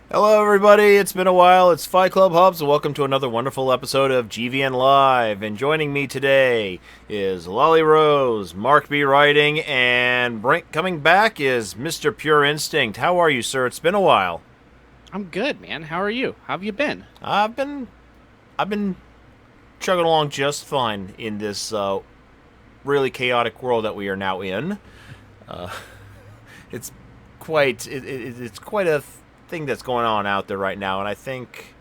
Hello, everybody. It's been a while. It's Fight Club Hubs, and welcome to another wonderful episode of GVN Live. And joining me today is Lolly Rose, Mark B. Writing, and coming back is Mr. Pure Instinct. How are you, sir? It's been a while. I'm good, man. How are you? How have you been? I've been chugging along just fine in this really chaotic world that we are now in. Uh, it's it's quite a thing that's going on out there right now, and I think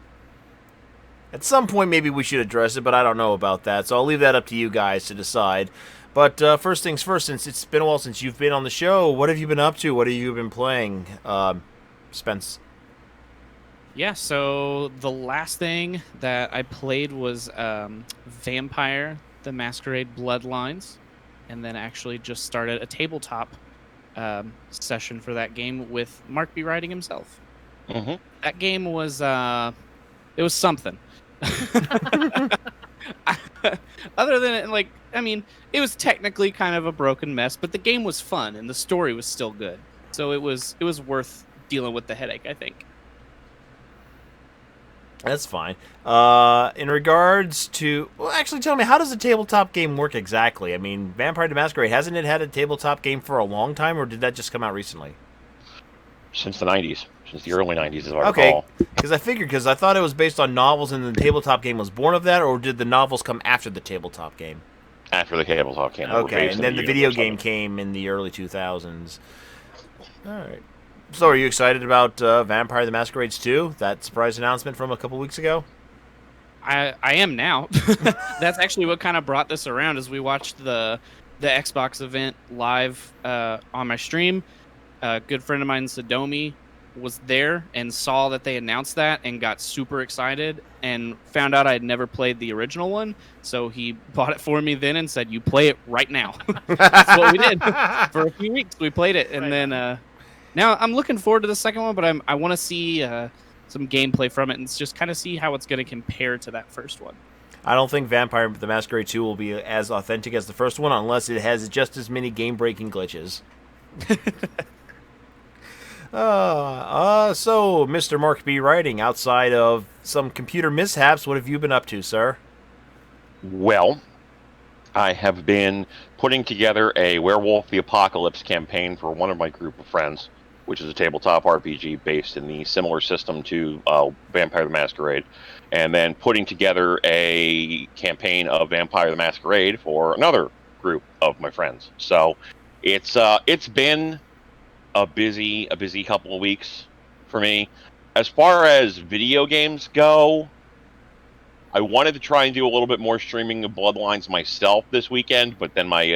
at some point maybe we should address it, but I don't know about that, so I'll leave that up to you guys to decide. But first things first, since it's been a while since you've been on the show, what have you been up to? What have you been playing, Spence? Yeah, so the last thing that I played was Vampire the Masquerade Bloodlines, and then actually just started a tabletop session for that game with Mark B. Writing himself. Mm-hmm. That game was it was something. Other than it, it was technically kind of a broken mess, but the game was fun and the story was still good. So it was worth dealing with the headache, I think. That's fine. In regards to, well, actually, tell me, how does a tabletop game work exactly? I mean, Vampire the Masquerade, hasn't it had a tabletop game for a long time, or did that just come out recently? Since the 90s. Since the early 90s, as I Okay, recall. because I thought it was based on novels and the tabletop game was born of that, or did the novels come after the tabletop game? After the tabletop came out. Okay, and then the video game came in the early 2000s. Alright. So, are you excited about Vampire the Masquerades 2? That surprise announcement from a couple weeks ago? I am now. That's actually what kind of brought this around as we watched the Xbox event live on my stream. A good friend of mine, Sadomi, was there and saw that they announced that and got super excited and found out I had never played the original one. So he bought it for me then and said, "You play it right now." That's what we did. For a few weeks, we played it. And Right then now I'm looking forward to the second one, but I want to see some gameplay from it and just kind of see how it's going to compare to that first one. I don't think Vampire the Masquerade 2 will be as authentic as the first one unless it has just as many game-breaking glitches. So, Mr. Mark B. Writing, outside of some computer mishaps, what have you been up to, sir? Well, I have been putting together a Werewolf the Apocalypse campaign for one of my group of friends, which is a tabletop RPG based in the similar system to Vampire the Masquerade, and then putting together a campaign of Vampire the Masquerade for another group of my friends. So it's been a busy couple of weeks for me. As far as video games go, I wanted to try and do a little bit more streaming of Bloodlines myself this weekend, but then my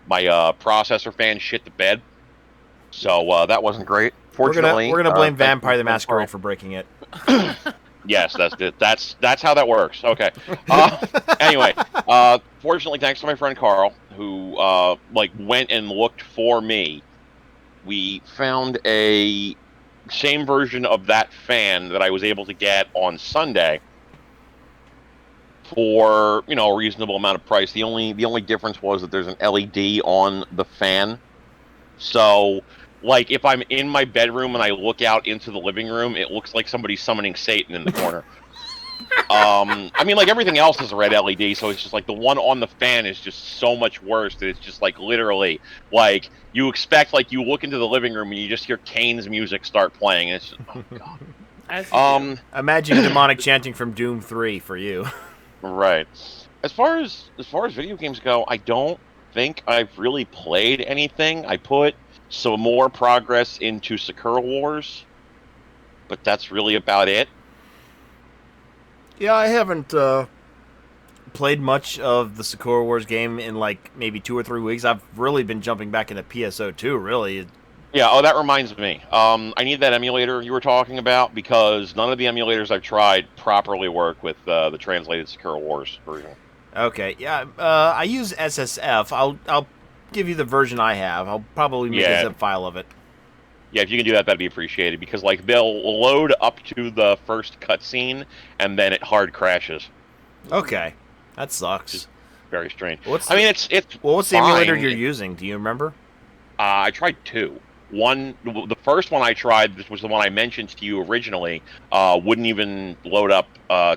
processor fan shit the bed, so that wasn't great. Fortunately, We're gonna blame thanks Vampire to the my Masquerade friend for breaking it. Yes, that's it. That's how that works. Okay. Anyway, fortunately, thanks to my friend Carl, who went and looked for me, we found a same version of that fan that I was able to get on Sunday for a reasonable amount of price. The only difference was that there's an LED on the fan, so like if I'm in my bedroom and I look out into the living room, it looks like somebody's summoning Satan in the corner. I mean, like everything else is a red LED, so it's just like the one on the fan is just so much worse that it's just like literally like you expect, like you look into the living room and you just hear Kane's music start playing, and it's just, oh god. As you do. Imagine demonic chanting from Doom 3 for you. Right. As far as video games go, I don't think I've really played anything. I put some more progress into Sakura Wars, but that's really about it. Yeah, I haven't played much of the Sakura Wars game in like maybe 2 or 3 weeks. I've really been jumping back into PSO2, really. Yeah, oh, that reminds me. I need that emulator you were talking about because none of the emulators I've tried properly work with the translated Sakura Wars version. Okay, yeah, I use SSF. I'll give you the version I have. I'll probably make a Yeah, zip file of it. yeah, if you can do that, that'd be appreciated because like they'll load up to the first cutscene and then it hard crashes. Okay, that Which sucks. is very strange. What's I the, mean, it's well, what's the emulator fine. you're using? Do you remember? I tried two. The first one I tried, this was the one I mentioned to you originally, wouldn't even load up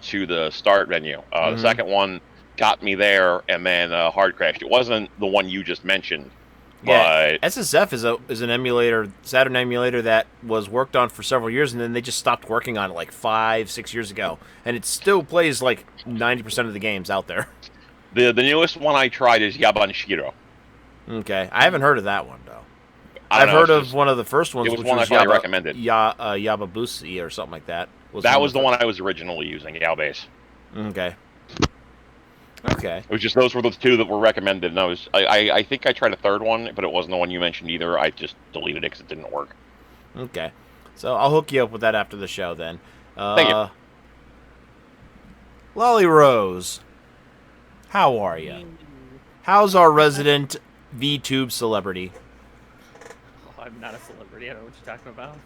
to the start menu. The second one got me there, and then hard crashed. It wasn't the one you just mentioned, Yeah, but SSF is an emulator, Saturn emulator that was worked on for several years, and then they just stopped working on it like 5-6 years ago, and it still plays like 90% of the games out there. the newest one I tried is Yabanshiro. Okay, I haven't heard of that one though. I've heard of one of the first ones, it was which one was I probably recommended. Yababusi or something like that. That was the one I was originally using, Yaobase. Okay. Okay. It was just those were the two that were recommended, and I think I tried a third one, but it wasn't the one you mentioned either. I just deleted it because it didn't work. Okay. So I'll hook you up with that after the show then. Thank you. Lolly Rose, how are you? How's our resident VTube celebrity? Oh, I'm not a celebrity. I don't know what you're talking about.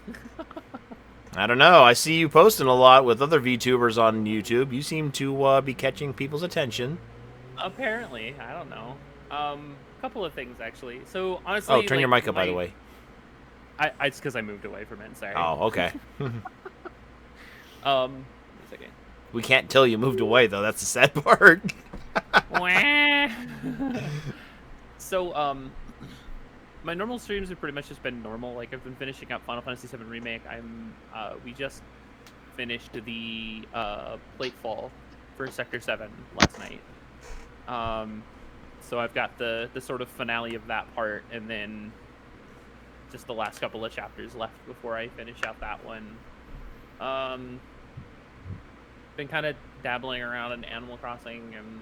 I don't know. I see you posting a lot with other VTubers on YouTube. You seem to be catching people's attention. Apparently, I don't know. Couple of things actually. So honestly, Oh, turn your mic up, by the way. It's because I moved away from it. Sorry. Oh, okay. A second. We can't tell you moved away though. That's the sad part. So my normal streams have pretty much just been normal. Like I've been finishing up Final Fantasy VII Remake. We just finished the Platefall for Sector 7 last night. So I've got the sort of finale of that part, and then just the last couple of chapters left before I finish out that one. Been kind of dabbling around in Animal Crossing and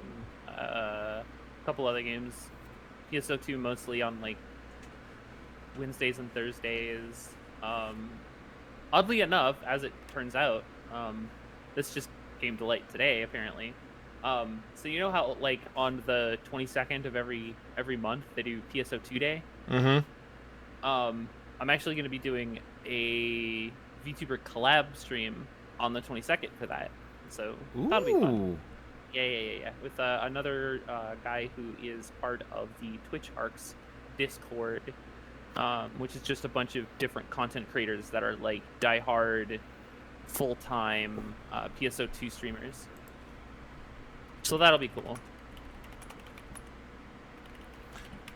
a couple other games. PSO2 mostly on like Wednesdays and Thursdays. Oddly enough, as it turns out, this just came to light today apparently. So you know how like on the 22nd of every month they do PSO2 Day? Mm-hmm. I'm actually going to be doing a VTuber collab stream on the 22nd for that. So that'll be fun. Yeah. With another guy who is part of the Twitch Arcs Discord, which is just a bunch of different content creators that are like diehard, full-time PSO2 streamers. So that'll be cool.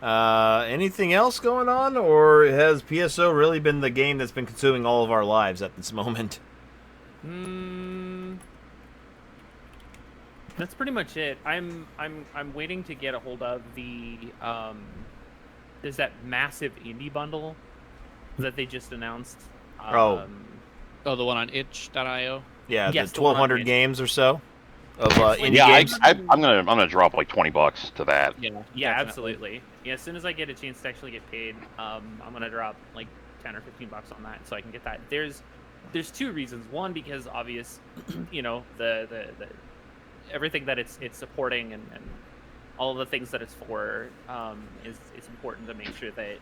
Anything else going on, or has PSO really been the game that's been consuming all of our lives at this moment? That's pretty much it. I'm waiting to get a hold of the there's that massive indie bundle that they just announced. The one on itch.io. Yeah, yes, the 1,200 games or so of indie games. I'm gonna drop like $20 to that. Yeah, Definitely. absolutely. Yeah, as soon as I get a chance to actually get paid, I'm gonna drop like $10 or $15 on that so I can get that. There's two reasons. One, because obvious, you know, the everything that it's supporting and all of the things that it's for is important to make sure that.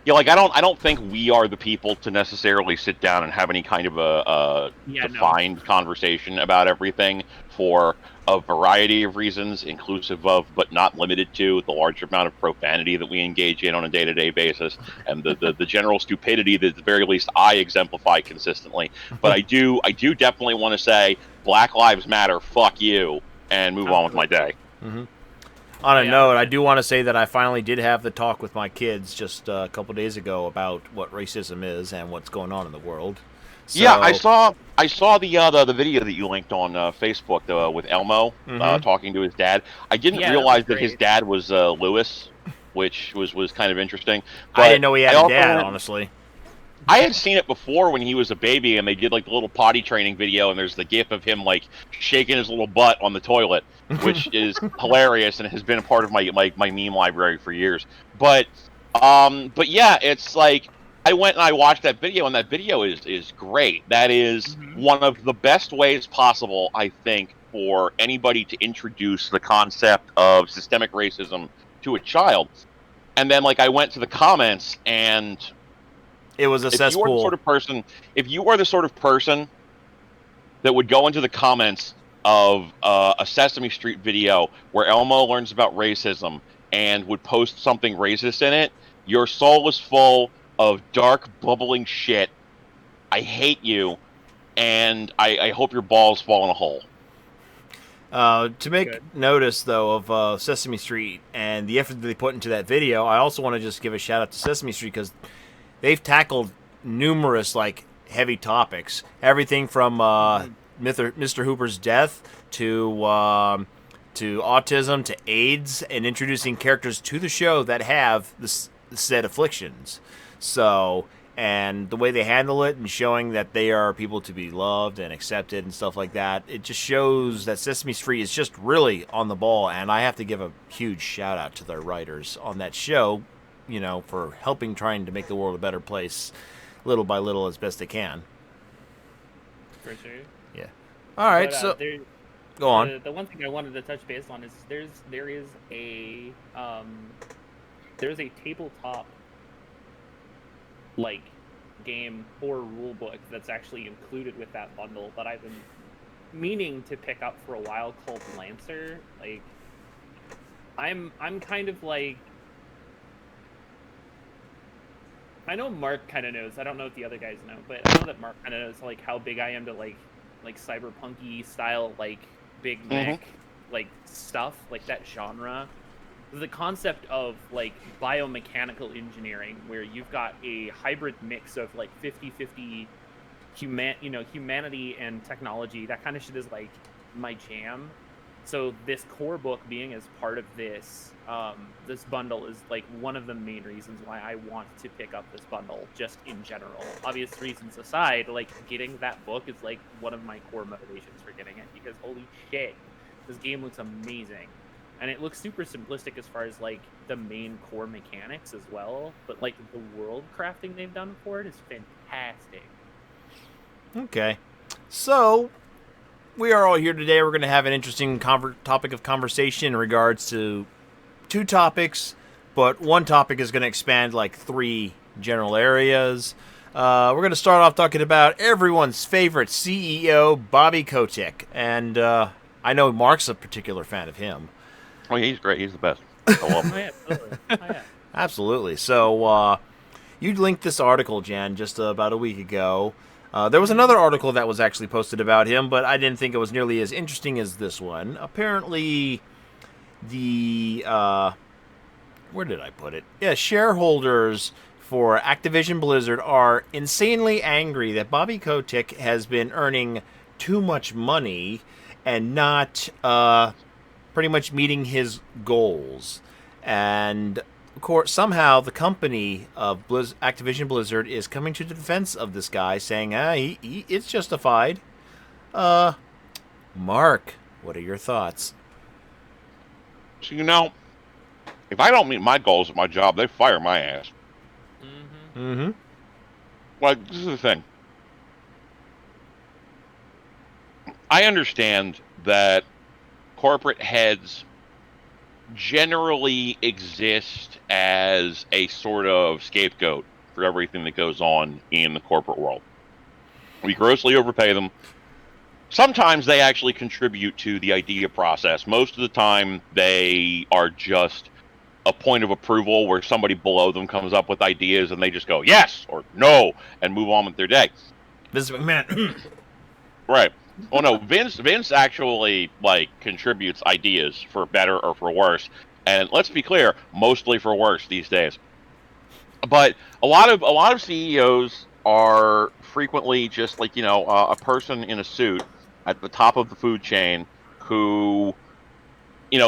Yeah, like I don't think we are the people to necessarily sit down and have any kind of a defined conversation about everything for a variety of reasons, inclusive of but not limited to the large amount of profanity that we engage in on a day-to-day basis, and the general stupidity that at the very least I exemplify consistently. But I do definitely want to say Black Lives Matter, fuck you, and move on with my day. Mm-hmm. On a note, I do want to say that I finally did have the talk with my kids just a couple days ago about what racism is and what's going on in the world. So, yeah, I saw the video that you linked on Facebook with Elmo talking to his dad. I didn't realize that his dad was Lewis, which was kind of interesting. But I didn't know he had a dad, honestly. I had seen it before when he was a baby, and they did like the little potty training video, and there's the gif of him like shaking his little butt on the toilet, which is hilarious and has been a part of my meme library for years. But yeah, it's like I went and I watched that video, and that video is great. That is one of the best ways possible, I think, for anybody to introduce the concept of systemic racism to a child. And then like I went to the comments and. It was a cesspool. If you are the sort of person that would go into the comments of a Sesame Street video where Elmo learns about racism and would post something racist in it, your soul is full of dark, bubbling shit. I hate you, and I hope your balls fall in a hole. To make notice, though, of Sesame Street and the effort that they put into that video, I also want to just give a shout out to Sesame Street because they've tackled numerous heavy topics, everything from Mr. Hooper's death to autism to AIDS, and introducing characters to the show that have the said afflictions. So, and the way they handle it and showing that they are people to be loved and accepted and stuff like that, it just shows that Sesame Street is just really on the ball, and I have to give a huge shout out to their writers on that show, for helping trying to make the world a better place little by little as best they can. For sure. Yeah. All right, so go on. The one thing I wanted to touch base on is there's a tabletop game or rule book that's actually included with that bundle that I've been meaning to pick up for a while, called Lancer. I'm kind of I know Mark kind of knows. I don't know if the other guys know, but I know that Mark kind of knows how big I am to cyberpunk-y style big mech stuff, that genre. The concept of biomechanical engineering, where you've got a hybrid mix of 50-50 humanity and technology, that kind of shit is my jam. So this core book being as part of this this bundle is one of the main reasons why I want to pick up this bundle, just in general. Obvious reasons aside, getting that book is one of my core motivations for getting it, because holy shit, this game looks amazing. And it looks super simplistic as far as the main core mechanics as well, but the world crafting they've done for it is fantastic. Okay, so we are all here today. We're going to have an interesting topic of conversation in regards to two topics, but one topic is going to expand 3 general areas. We're going to start off talking about everyone's favorite CEO, Bobby Kotick, and I know Mark's a particular fan of him. Oh, yeah, he's great. He's the best. I love him. Oh, yeah, absolutely. Oh, yeah. Absolutely. So, you linked this article, Jan, just about a week ago. There was another article that was actually posted about him, but I didn't think it was nearly as interesting as this one. Apparently, the where did I put it? Yeah, shareholders for Activision Blizzard are insanely angry that Bobby Kotick has been earning too much money and not pretty much meeting his goals. And of course, somehow the company of Activision Blizzard is coming to the defense of this guy, saying, it's justified. Mark, what are your thoughts? So, if I don't meet my goals at my job, they fire my ass. Mm-hmm. This is the thing. I understand that corporate heads generally exist as a sort of scapegoat for everything that goes on in the corporate world. We grossly overpay them. Sometimes they actually contribute to the idea process. Most of the time, they are just a point of approval where somebody below them comes up with ideas and they just go yes or no and move on with their day. Vince McMahon. Right. Well, no, Vince actually contributes ideas for better or for worse, and let's be clear, mostly for worse these days. But a lot of CEOs are frequently just a person in a suit at the top of the food chain who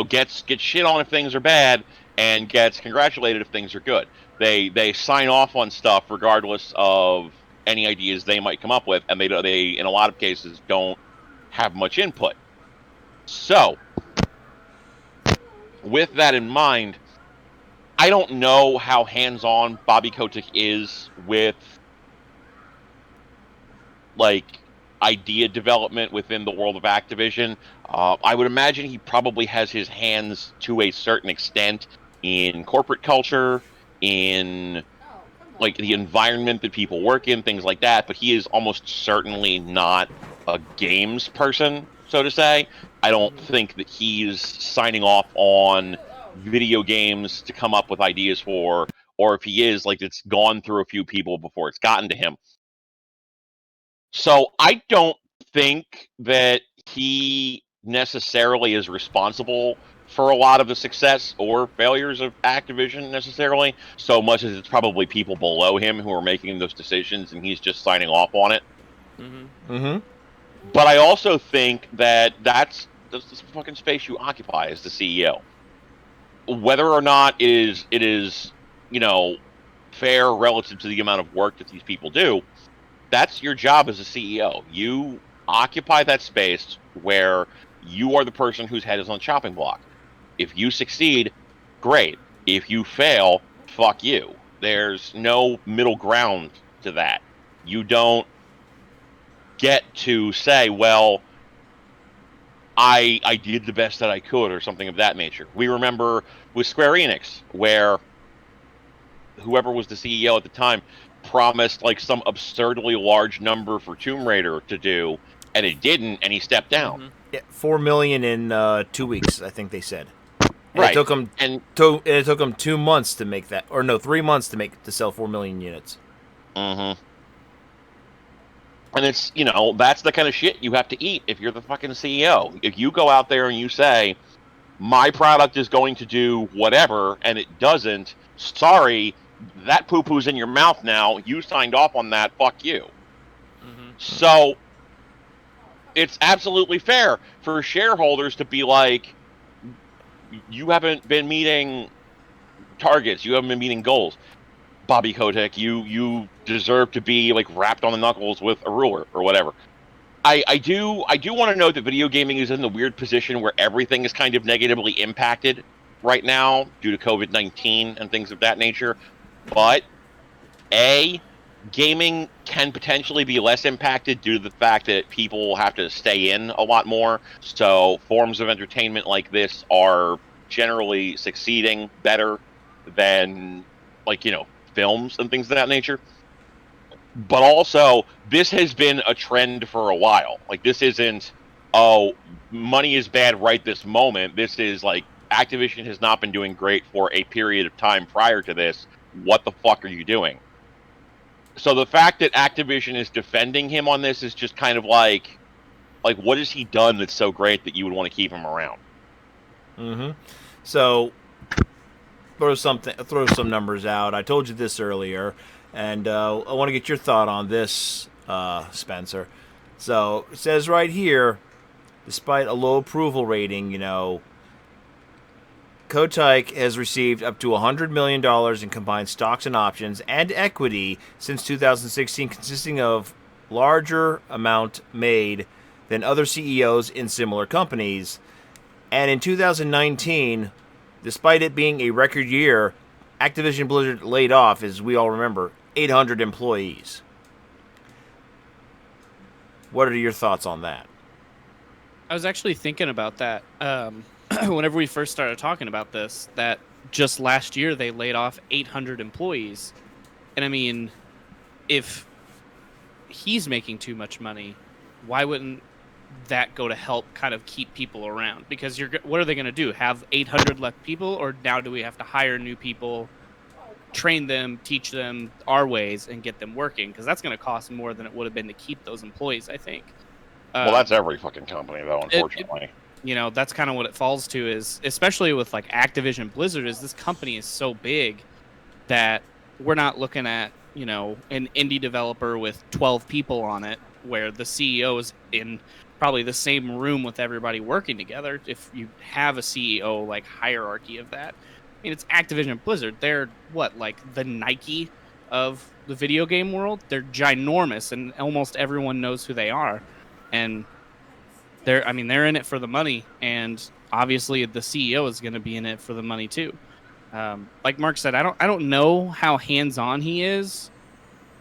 gets shit on if things are bad and gets congratulated if things are good. They sign off on stuff regardless of any ideas they might come up with, and they in a lot of cases don't have much input. So, with that in mind, I don't know how hands-on Bobby Kotick is with idea development within the world of Activision. I would imagine he probably has his hands to a certain extent in corporate culture, in the environment that people work in, things like that, but he is almost certainly not a games person, so to say. I don't think that he's signing off on video games to come up with ideas for, or if he is, like, it's gone through a few people before it's gotten to him. So I don't think that he necessarily is responsible for a lot of the success or failures of Activision necessarily, so much as it's probably people below him who are making those decisions and he's just signing off on it. But I also think that that's the fucking space you occupy as the CEO. Whether or not it is, fair relative to the amount of work that these people do, that's your job as a CEO. You occupy that space where you are the person whose head is on the chopping block. If you succeed, great. If you fail, fuck you. There's no middle ground to that. You don't get to say, well, I did the best that I could, or something of that nature. We remember with Square Enix, where whoever was the CEO at the time promised like some absurdly large number for Tomb Raider to do, and it didn't, and he stepped down. Yeah, 4 million in 2 weeks, I think they said. And Right. It took him And it took him 2 months to make that, or no, 3 months to sell 4 million units. And it's, that's the kind of shit you have to eat if you're the fucking CEO. If you go out there and you say, my product is going to do whatever, and it doesn't, sorry, that poo-poo's in your mouth now. You signed off on that, fuck you. So, it's absolutely fair for shareholders to be like, you haven't been meeting targets, you haven't been meeting goals. Bobby Kotick, you deserve to be like wrapped on the knuckles with a ruler or whatever. I do want to note that video gaming is in the weird position where everything is kind of negatively impacted right now due to COVID-19 and things of that nature. But gaming can potentially be less impacted due to the fact that people have to stay in a lot more. So forms of entertainment like this are generally succeeding better than, like, films and things of that nature. But also, this has been a trend for a while. Like, this isn't, oh, money is bad right this moment. This is like, Activision has not been doing great for a period of time prior to this. What the fuck are you doing? So the fact that Activision is defending him on this is just kind of like what has he done that's so great that you would want to keep him around? So throw some numbers out. I told you this earlier, and I want to get your thought on this, Spencer. So it says right here, despite a low approval rating, Kotick has received up to $100 million in combined stocks and options and equity since 2016, consisting of larger amount made than other CEOs in similar companies. And in 2019, despite it being a record year, Activision Blizzard laid off, as we all remember, 800 employees. What are your thoughts on that? I was actually thinking about that whenever we first started talking about this, that just last year they laid off 800 employees. And I mean, if he's making too much money, why wouldn't that go to help kind of keep people around? Because what are they going to do? Have 800 left people, or now do we have to hire new people, train them, teach them our ways, and get them working? Because that's going to cost more than it would have been to keep those employees, I think. Well, that's every fucking company, though, unfortunately. That's kind of what it falls to, is especially with like Activision Blizzard, is this company is so big that we're not looking at, an indie developer with 12 people on it, where the CEO is in probably the same room with everybody working together. If you have a CEO like hierarchy of that, I mean, it's Activision Blizzard. They're like the Nike of the video game world. They're ginormous, and almost everyone knows who they are. And they're in it for the money, and obviously the CEO is going to be in it for the money too. Like Mark said, I don't know how hands-on he is,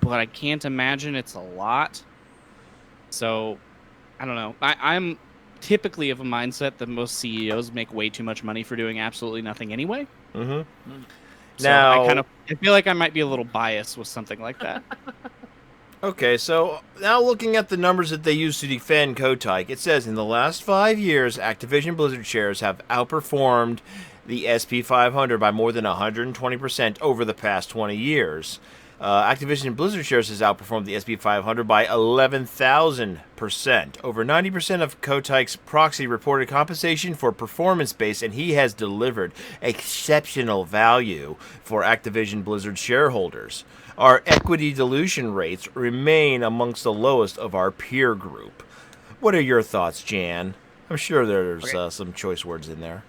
but I can't imagine it's a lot. So I don't know. I'm typically of a mindset that most CEOs make way too much money for doing absolutely nothing anyway. So Now, I feel like I might be a little biased with something like that. okay, so now looking at the numbers that they use to defend Kotick, it says in the last 5 years, Activision Blizzard shares have outperformed the SP500 by more than 120% over the past 20 years. Activision Blizzard shares has outperformed the SP500 by 11,000%. Over 90% of Kotick's proxy reported compensation for performance-based, and he has delivered exceptional value for Activision Blizzard shareholders. Our equity dilution rates remain amongst the lowest of our peer group. What are your thoughts, Jan? I'm sure there's some choice words in there.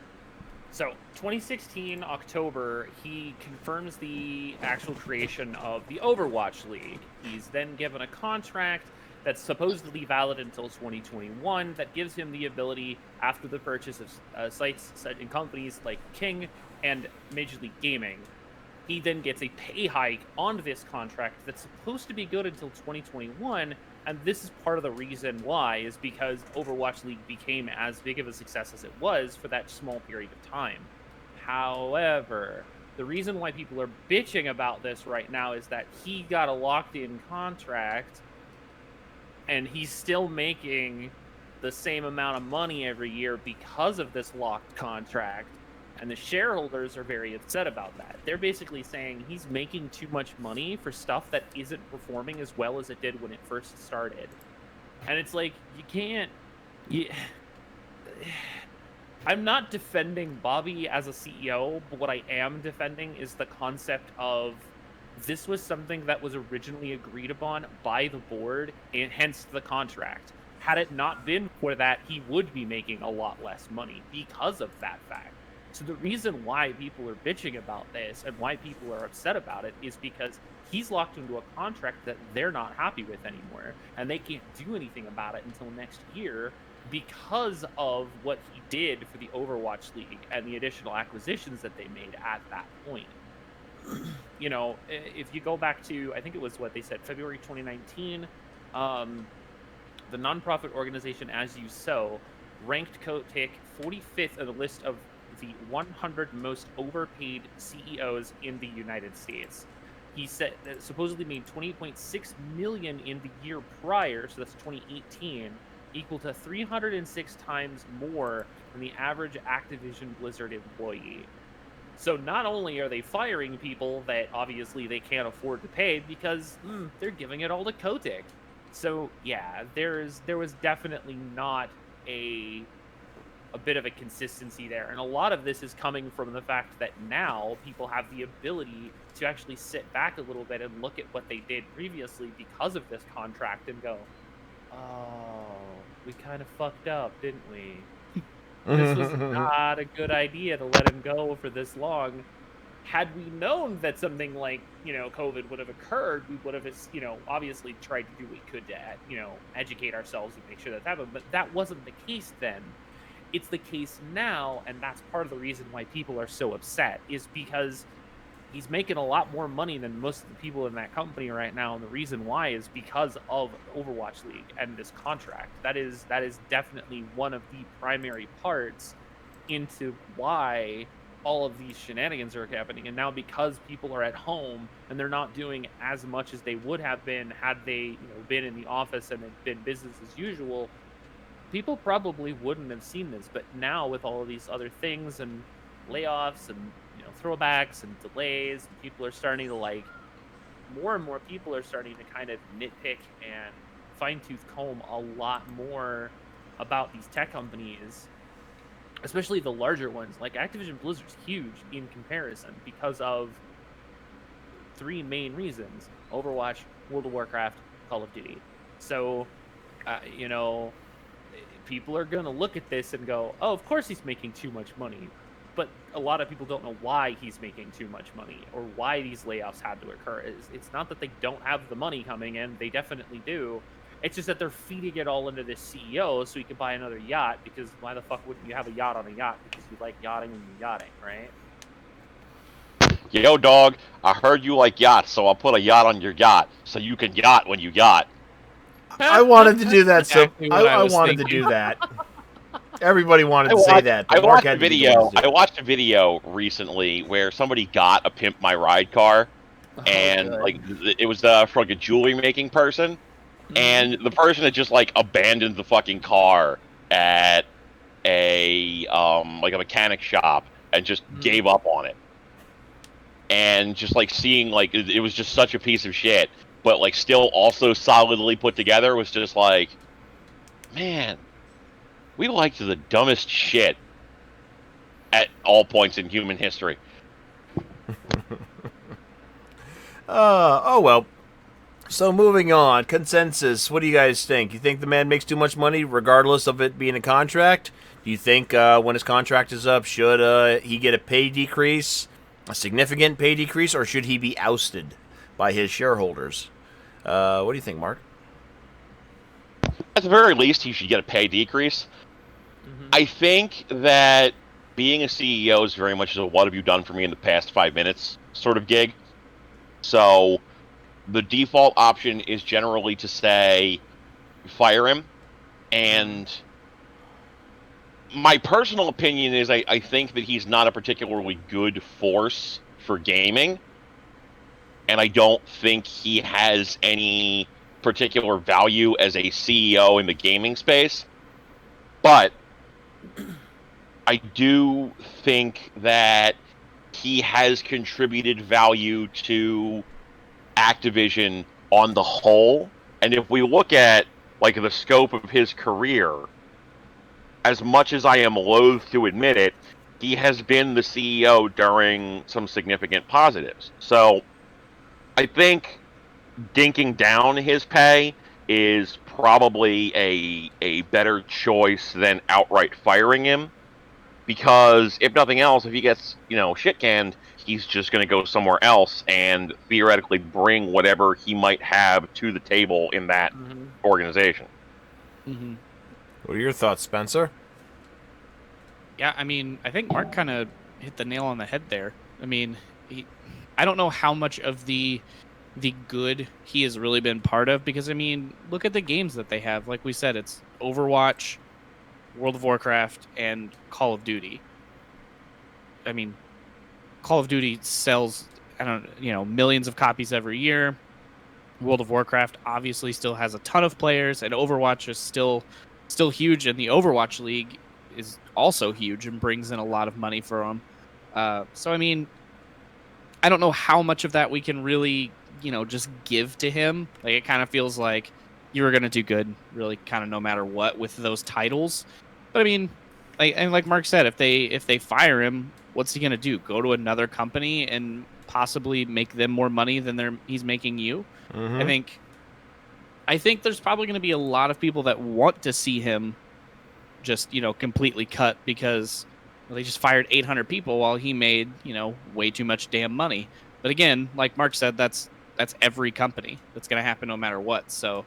So, 2016 October, he confirms the actual creation of the Overwatch League. He's then given a contract that's supposedly valid until 2021 that gives him the ability, after the purchase of sites in companies like King and Major League Gaming, he then gets a pay hike on this contract that's supposed to be good until 2021. And this is part of the reason why, is because Overwatch League became as big of a success as it was for that small period of time. However, the reason why people are bitching about this right now is that he got a locked-in contract and he's still making the same amount of money every year because of this locked contract. And the shareholders are very upset about that. They're basically saying he's making too much money for stuff that isn't performing as well as it did when it first started. And it's like, you can't... I'm not defending Bobby as a CEO, but what I am defending is the concept of this was something that was originally agreed upon by the board, and hence the contract. Had it not been for that, he would be making a lot less money because of that fact. So the reason why people are bitching about this and why people are upset about it is because he's locked into a contract that they're not happy with anymore, and they can't do anything about it until next year because of what he did for the Overwatch League and the additional acquisitions that they made at that point. You know, if you go back to, I think it was what they said, February 2019, the nonprofit organization As You Sow ranked Kotick 45th on the list of the 100 most overpaid CEOs in the United States. He said that supposedly made $28.6 million in the year prior, so that's 2018, equal to 306 times more than the average Activision Blizzard employee. So not only are they firing people that obviously they can't afford to pay because they're giving it all to Kotick. So yeah, there was definitely not a bit of a consistency there. And a lot of this is coming from the fact that now people have the ability to actually sit back a little bit and look at what they did previously because of this contract and go, oh, we kind of fucked up, didn't we? This was not a good idea to let him go for this long. Had we known that something like, COVID would have occurred, we would have, obviously tried to do what we could to, educate ourselves and make sure that happened. But that wasn't the case then. It's the case now, and that's part of the reason why people are so upset, is because he's making a lot more money than most of the people in that company right now, and the reason why is because of Overwatch League and this contract. That is definitely one of the primary parts into why all of these shenanigans are happening. And now because people are at home and they're not doing as much as they would have been had they been in the office and it been business as usual, people probably wouldn't have seen this. But now with all of these other things and layoffs and throwbacks and delays, people are starting to more and more people are starting to kind of nitpick and fine-tooth comb a lot more about these tech companies, especially the larger ones. Like Activision Blizzard's huge in comparison because of three main reasons: Overwatch, World of Warcraft, Call of Duty. So people are going to look at this and go, oh, of course he's making too much money. But a lot of people don't know why he's making too much money or why these layoffs had to occur. It's not that they don't have the money coming in. They definitely do. It's just that they're feeding it all into this CEO so he can buy another yacht, because why the fuck wouldn't you have a yacht on a yacht? Because you like yachting when you're yachting, right? Yo, dog, I heard you like yachts, so I'll put a yacht on your yacht so you can yacht when you yacht. I wanted to do that, so Exactly what I was wanted thinking. to do that. Everybody wanted to say that. I But Mark watched had a to be the one video. to do I it. watched a video recently where somebody got a Pimp My Ride car, and it was for a jewelry making person, and the person had just abandoned the fucking car at a a mechanic shop and just gave up on it. And just like seeing like it was just such a piece of shit, but like still also solidly put together was just like, man, we liked the dumbest shit at all points in human history. Oh well. So moving on, consensus. What do you guys think? You think the man makes too much money, regardless of it being a contract? Do you think when his contract is up, should he get a pay decrease, a significant pay decrease, or should he be ousted by his shareholders? What do you think, Mark? At the very least, he should get a pay decrease. I think that being a CEO is very much a what have you done for me in the past 5 minutes sort of gig. So the default option is generally to say, fire him. And my personal opinion is I think that he's not a particularly good force for gaming. And I don't think he has any particular value as a CEO in the gaming space. But I do think that he has contributed value to Activision on the whole. And if we look at like the scope of his career, as much as I am loath to admit it, he has been the CEO during some significant positives. So I think dinking down his pay is probably a better choice than outright firing him. Because if nothing else, if he gets, shit canned, he's just going to go somewhere else and theoretically bring whatever he might have to the table in that organization. What are your thoughts, Spencer? Yeah, I mean, I think Mark kind of hit the nail on the head there. I mean, I don't know how much of the good he has really been part of, because, I mean, look at the games that they have. Like we said, it's Overwatch, World of Warcraft, and Call of Duty. I mean, Call of Duty sells, millions of copies every year. World of Warcraft obviously still has a ton of players, and Overwatch is still huge, and the Overwatch League is also huge and brings in a lot of money for them. So, I mean, I don't know how much of that we can really, just give to him. Like, it kind of feels like you were going to do good, really, kind of no matter what with those titles. But I mean, like Mark said, if they fire him, what's he going to do? Go to another company and possibly make them more money than he's making you? I think there's probably going to be a lot of people that want to see him just, completely cut, because they just fired 800 people while he made, way too much damn money. But again, like Mark said, that's every company. That's going to happen no matter what. So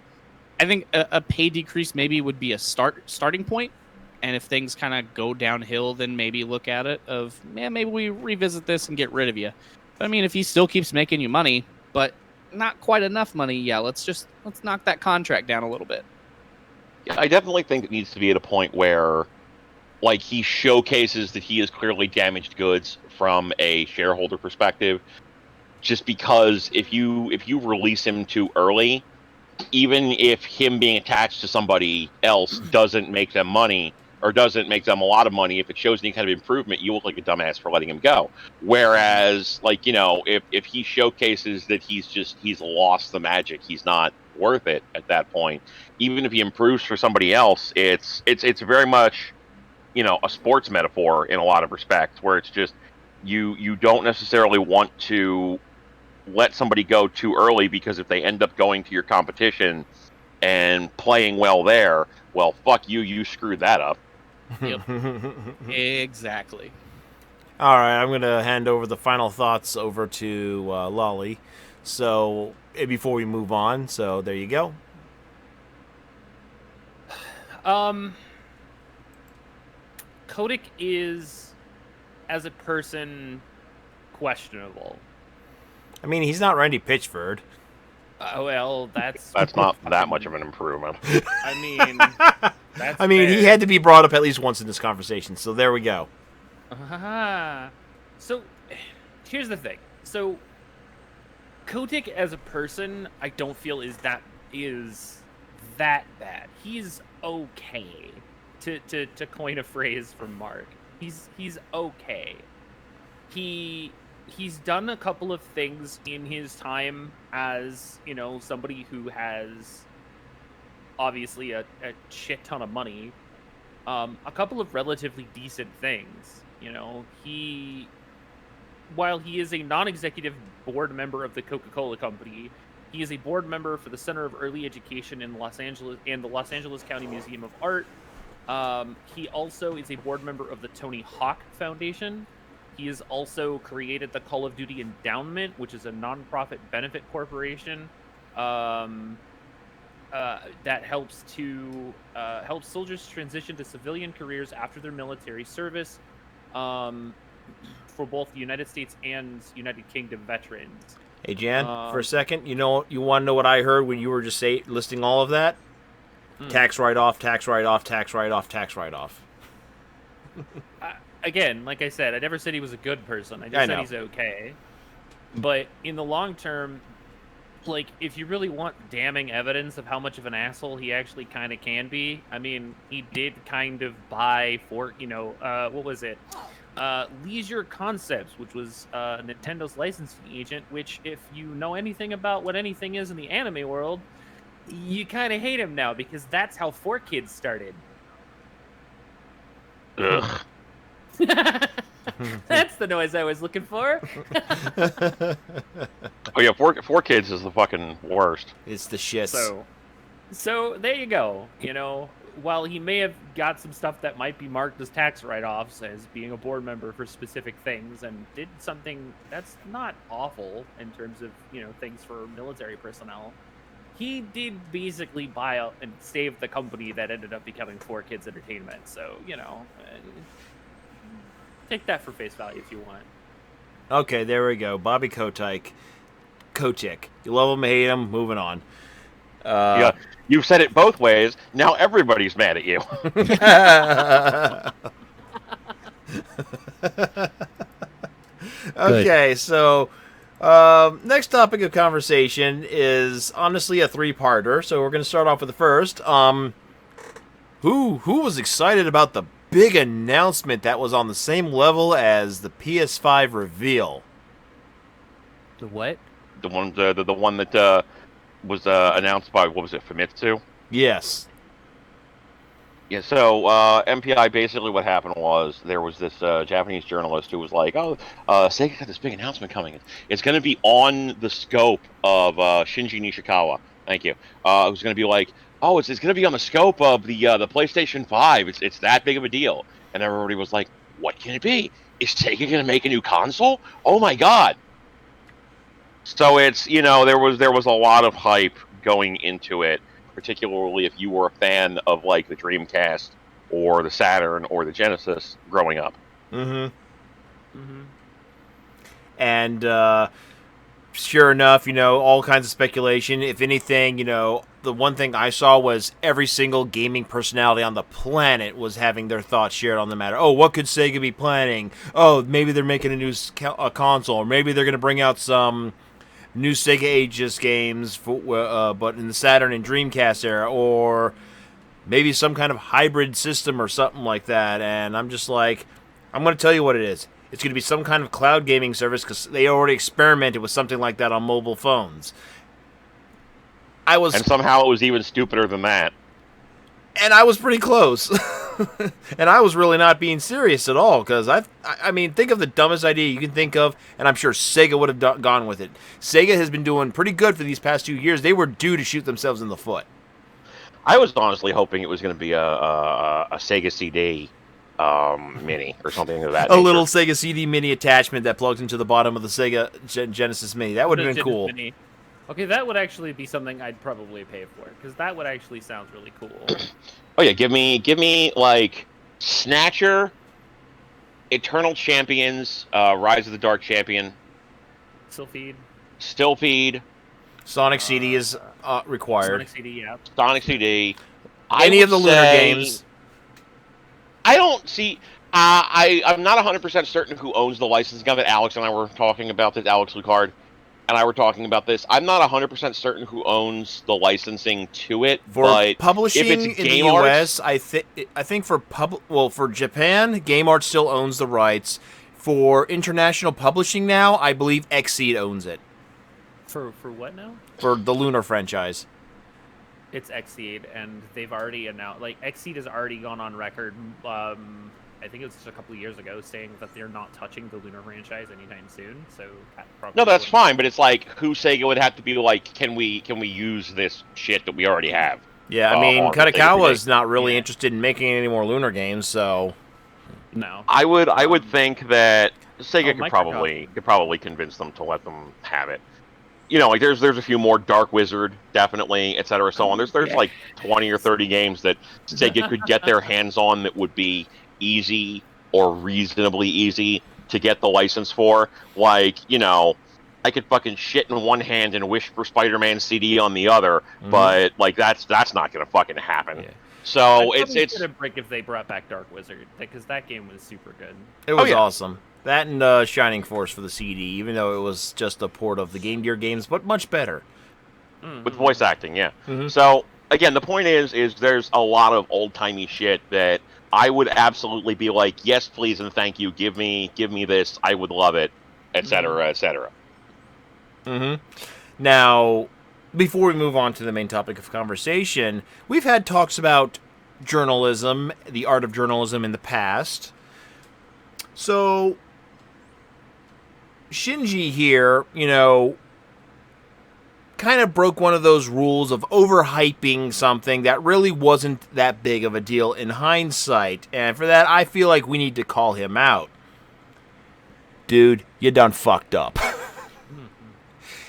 I think a pay decrease maybe would be a starting point. And if things kind of go downhill, then maybe look at it of, maybe we revisit this and get rid of you. But I mean, if he still keeps making you money, but not quite enough money, let's knock that contract down a little bit. Yeah, I definitely think it needs to be at a point where, like, he showcases that he is clearly damaged goods from a shareholder perspective. Just because if you release him too early, even if him being attached to somebody else doesn't make them money, or doesn't make them a lot of money, if it shows any kind of improvement, you look like a dumbass for letting him go. Whereas, like, if he showcases that he's lost the magic, he's not worth it at that point. Even if he improves for somebody else, it's very much, a sports metaphor in a lot of respects, where it's just you don't necessarily want to let somebody go too early, because if they end up going to your competition and playing well there, well, fuck you screwed that up. Yep. Exactly. All right, I'm going to hand over the final thoughts over to Lolly. So, before we move on, so there you go. Kotick is, as a person, questionable. I mean, he's not Randy Pitchford. Well, that's not that much of an improvement. I mean, that's fair. He had to be brought up at least once in this conversation, so there we go. So, here's the thing. So, Kotick as a person, I don't feel is that bad. He's okay. To coin a phrase from Mark, he's okay. he's done a couple of things in his time as, you know, somebody who has obviously a shit ton of money. A couple of relatively decent things. You know, while he is a non-executive board member of the Coca-Cola Company, he is a board member for the Center of Early Education in Los Angeles and the Los Angeles County Museum of Art. He also is a board member of the Tony Hawk Foundation. He has also created the Call of Duty Endowment, which is a nonprofit benefit corporation that helps soldiers transition to civilian careers after their military service for both the United States and United Kingdom veterans. Hey, Jan, for a second, you want to know what I heard when you were just listing all of that? Tax write-off, tax write-off, tax write-off, tax write-off. Again, like I said, I never said he was a good person. I just said he's okay. But in the long term, like, if you really want damning evidence of how much of an asshole he actually kind of can be, I mean, he did kind of buy what was it? Leisure Concepts, which was Nintendo's licensing agent, which, if you know anything about what anything is in the anime world, you kind of hate him now, because that's how 4Kids started. Ugh. That's the noise I was looking for. Oh yeah, 4Kids is the fucking worst. It's the shits. So there you go. You know, while he may have got some stuff that might be marked as tax write-offs as being a board member for specific things, and did something that's not awful in terms of, you know, things for military personnel, he did basically buy out and save the company that ended up becoming 4Kids Entertainment. So, you know, take that for face value if you want. Okay, there we go. Bobby Kotick. You love him, hate him, moving on. Yeah, you've said it both ways. Now everybody's mad at you. Okay, so next topic of conversation is honestly a three-parter. So we're going to start off with the first. Who was excited about the big announcement that was on the same level as the PS5 reveal? The what? The one that was announced by, what was it, Famitsu? Yes. Yeah, so MPI, basically what happened was there was this Japanese journalist who was like, Sega got this big announcement coming. It's going to be on the scope of Shinji Nishikawa. Thank you. It was going to be like, it's going to be on the scope of the PlayStation 5. It's that big of a deal. And everybody was like, what can it be? Is Sega going to make a new console? Oh my god. So it's, you know, there was a lot of hype going into it, particularly if you were a fan of, like, the Dreamcast or the Saturn or the Genesis growing up. Mm-hmm. Mm-hmm. And sure enough, you know, all kinds of speculation. If anything, you know, the one thing I saw was every single gaming personality on the planet was having their thoughts shared on the matter. Oh, what could Sega be planning? Oh, maybe they're making a new console, or maybe they're going to bring out some new Sega Aegis games, but in the Saturn and Dreamcast era, or maybe some kind of hybrid system or something like that. And I'm just like, I'm going to tell you what it is. It's going to be some kind of cloud gaming service, because they already experimented with something like that on mobile phones. And somehow it was even stupider than that. And I was pretty close. And I was really not being serious at all, because I mean, think of the dumbest idea you can think of, and I'm sure Sega would have gone with it. Sega has been doing pretty good for these past 2 years. They were due to shoot themselves in the foot. I was honestly hoping it was going to be a Sega CD Mini or something of that nature. A little Sega CD Mini attachment that plugs into the bottom of the Sega Genesis Mini. That would have been cool. Mini. Okay, that would actually be something I'd probably pay for, because that would actually sound really cool. Oh yeah, give me like Snatcher, Eternal Champions, Rise of the Dark Champion, Still Feed. Sonic CD is required. Sonic CD, yeah. Sonic CD. Any of the Lunar games. I don't see. I'm not 100% certain who owns the licensing of it. Alex and I were talking about this. Alex Lucard and I were talking about this. I'm not 100% certain who owns the licensing to it. For publishing in the US, I think for for Japan, Game Art still owns the rights. For international publishing now, I believe Xseed owns it. For what now? For the Lunar franchise. It's Xseed, and they've already announced. Like Xseed has already gone on record. I think it was just a couple of years ago, saying that they're not touching the Lunar franchise anytime soon. So that probably No, that's wouldn't- fine, but it's like, who Sega would have to be like, can we use this shit that we already have? Yeah, I mean, on the Sega Kadokawa's CD? not really Yeah. interested in making any more Lunar games, so... No. I would think that Sega Microcosm. could probably convince them to let them have it. You know, like there's a few more Dark Wizard, definitely, et cetera, so on. There's like 20 or 30 games that Sega could get their hands on that would be easy or reasonably easy to get the license for. Like, you know, I could fucking shit in one hand and wish for Spider-Man CD on the other, but like that's not gonna fucking happen. Yeah. So I'd it's a break if they brought back Dark Wizard, because that game was super good. It was yeah. awesome. That and Shining Force for the CD, even though it was just a port of the Game Gear games, but much better. with voice acting, yeah. Mhm. So again, the point is there's a lot of old timey shit that I would absolutely be like, yes, please and thank you, give me this, I would love it, et cetera, et cetera. Now, before we move on to the main topic of conversation, we've had talks about journalism, the art of journalism in the past. So, Shinji here, you know, kind of broke one of those rules of overhyping something that really wasn't that big of a deal in hindsight. And for that, I feel like we need to call him out. Dude, you done fucked up.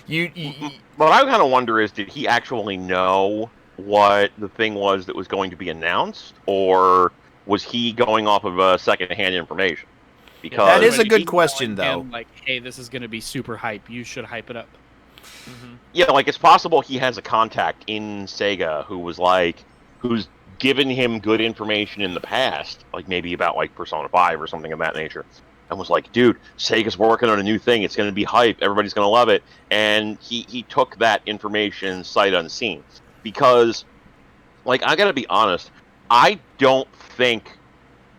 you What I kind of wonder is, did he actually know what the thing was that was going to be announced, or was he going off of secondhand information? Because That is a good He's question, telling though. him, like, hey, this is going to be super hype. You should hype it up. yeah, like it's possible he has a contact in Sega who's given him good information in the past, like maybe about like Persona 5 or something of that nature, and was like, dude, Sega's working on a new thing, it's going to be hype, everybody's going to love it, and he took that information sight unseen. Because, like, I gotta be honest, I don't think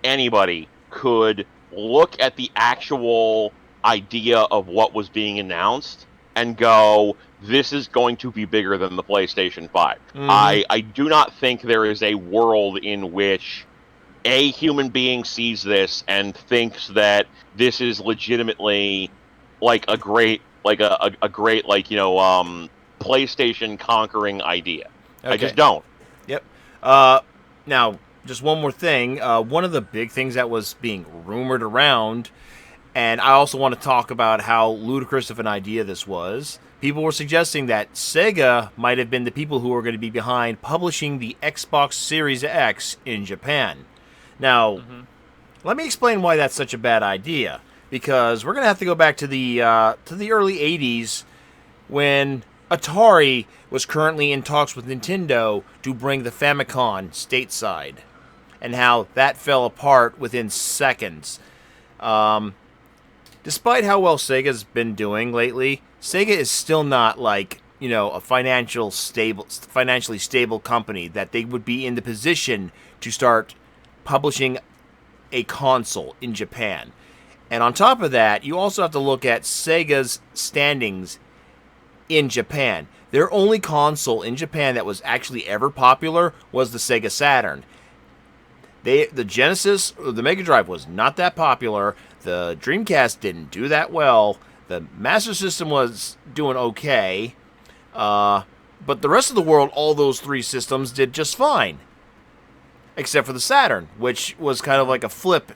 anybody could look at the actual idea of what was being announced and go, this is going to be bigger than the PlayStation 5. I do not think there is a world in which a human being sees this and thinks that this is legitimately like a great like, you know, PlayStation conquering idea. I Okay. just don't. Yep. Now, just one more thing. One of the big things that was being rumored around, and I also want to talk about how ludicrous of an idea this was. People were suggesting that Sega might have been the people who were going to be behind publishing the Xbox Series X in Japan. Now, let me explain why that's such a bad idea. Because we're going to have to go back to the early 80s when Atari was currently in talks with Nintendo to bring the Famicom stateside, and how that fell apart within seconds. Despite how well Sega's been doing lately, Sega is still not like, you know, a financially stable company that they would be in the position to start publishing a console in Japan. And on top of that, you also have to look at Sega's standings in Japan. Their only console in Japan that was actually ever popular was the Sega Saturn. The Genesis, the Mega Drive was not that popular. The Dreamcast didn't do that well. The Master System was doing okay. But the rest of the world, all those three systems did just fine. Except for the Saturn, which was kind of like a flip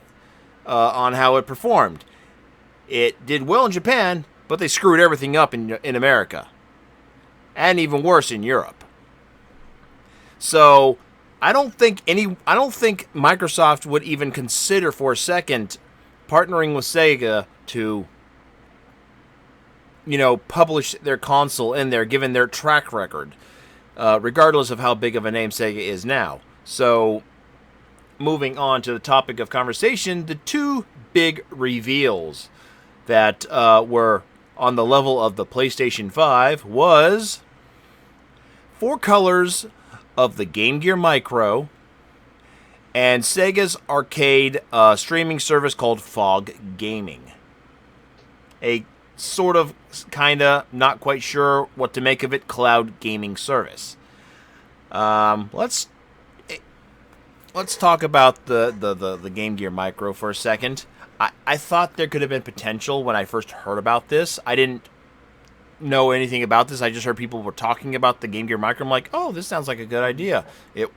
on how it performed. It did well in Japan, but they screwed everything up in America. And even worse in Europe. So, I don't think Microsoft would even consider for a second partnering with Sega to, you know, publish their console in there, given their track record, regardless of how big of a name Sega is now. So, moving on to the topic of conversation, the two big reveals that were on the level of the PlayStation 5 was 4 colors of the Game Gear Micro and Sega's arcade streaming service called Fog Gaming. A sort of, kinda, not quite sure what to make of it, cloud gaming service. Let's talk about the Game Gear Micro for a second. I thought there could have been potential when I first heard about this. I didn't know anything about this. I just heard people were talking about the Game Gear Micro. I'm like, oh, this sounds like a good idea. It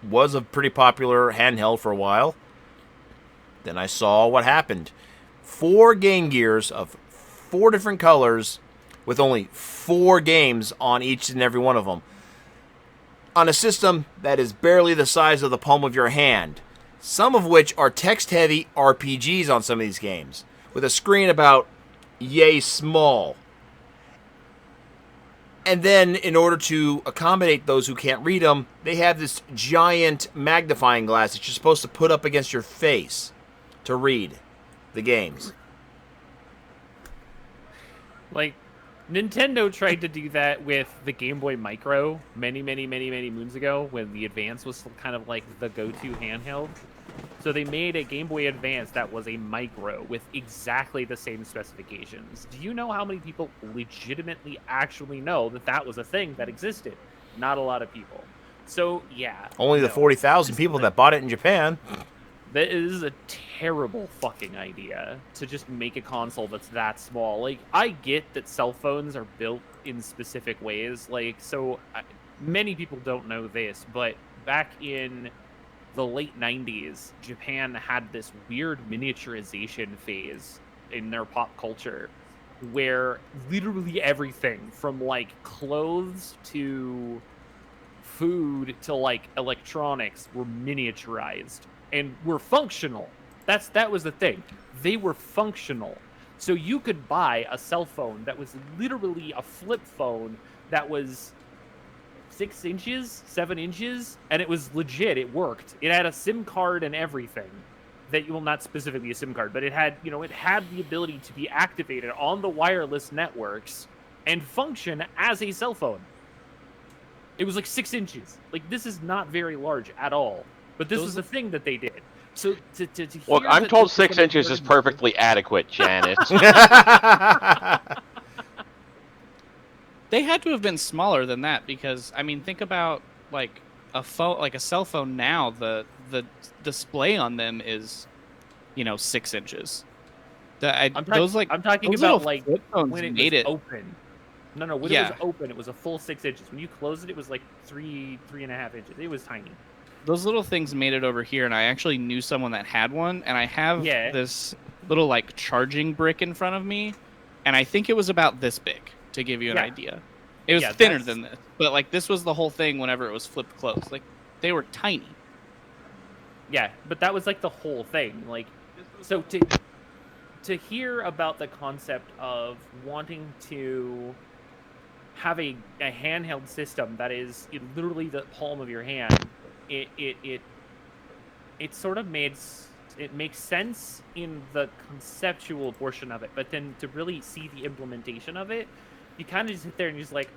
was a pretty popular handheld for a while. Then I saw what happened. 4 Game Gears of 4 different colors with only 4 games on each and every one of them. On a system that is barely the size of the palm of your hand. Some of which are text-heavy RPGs on some of these games. With a screen about yay small. And then, in order to accommodate those who can't read them, they have this giant magnifying glass that you're supposed to put up against your face to read the games. Like, Nintendo tried to do that with the Game Boy Micro many moons ago when the Advance was kind of like the go-to handheld. So they made a Game Boy Advance that was a micro with exactly the same specifications. Do you know how many people legitimately actually know that that was a thing that existed? Not a lot of people. So, yeah. Only the 40,000 people that bought it in Japan. That is a terrible fucking idea to just make a console that's that small. Like, I get that cell phones are built in specific ways. Like, so many people don't know this, but back in the late 90s, Japan had this weird miniaturization phase in their pop culture where literally everything from like clothes to food to like electronics were miniaturized and were functional. That was the thing. They were functional. So you could buy a cell phone that was literally a flip phone that was 6 inches, 7 inches, and it was legit. It worked. It had a SIM card and everything. Well, not specifically a SIM card, but it had, it had the ability to be activated on the wireless networks and function as a cell phone. It was like 6 inches. Like, this is not very large at all. But this was the thing that they did. So to Look, I'm told 6 inches is perfectly adequate, Janet. They had to have been smaller than that because, I mean, think about like a phone, like a cell phone now. The display on them is, 6 inches. I'm talking about like when it was open. No, when it was open, it was a full 6 inches. When you closed it, it was like 3.5 inches. It was tiny. Those little things made it over here, and I actually knew someone that had one, and I have this little like charging brick in front of me, and I think it was about this big. To give you an idea, it was thinner than this, but like this was the whole thing. Whenever it was flipped closed, like they were tiny. Yeah, but that was like the whole thing. Like, so to hear about the concept of wanting to have a handheld system that is literally the palm of your hand, it sort of makes sense in the conceptual portion of it, but then to really see the implementation of it. You kind of just sit there and you're just like,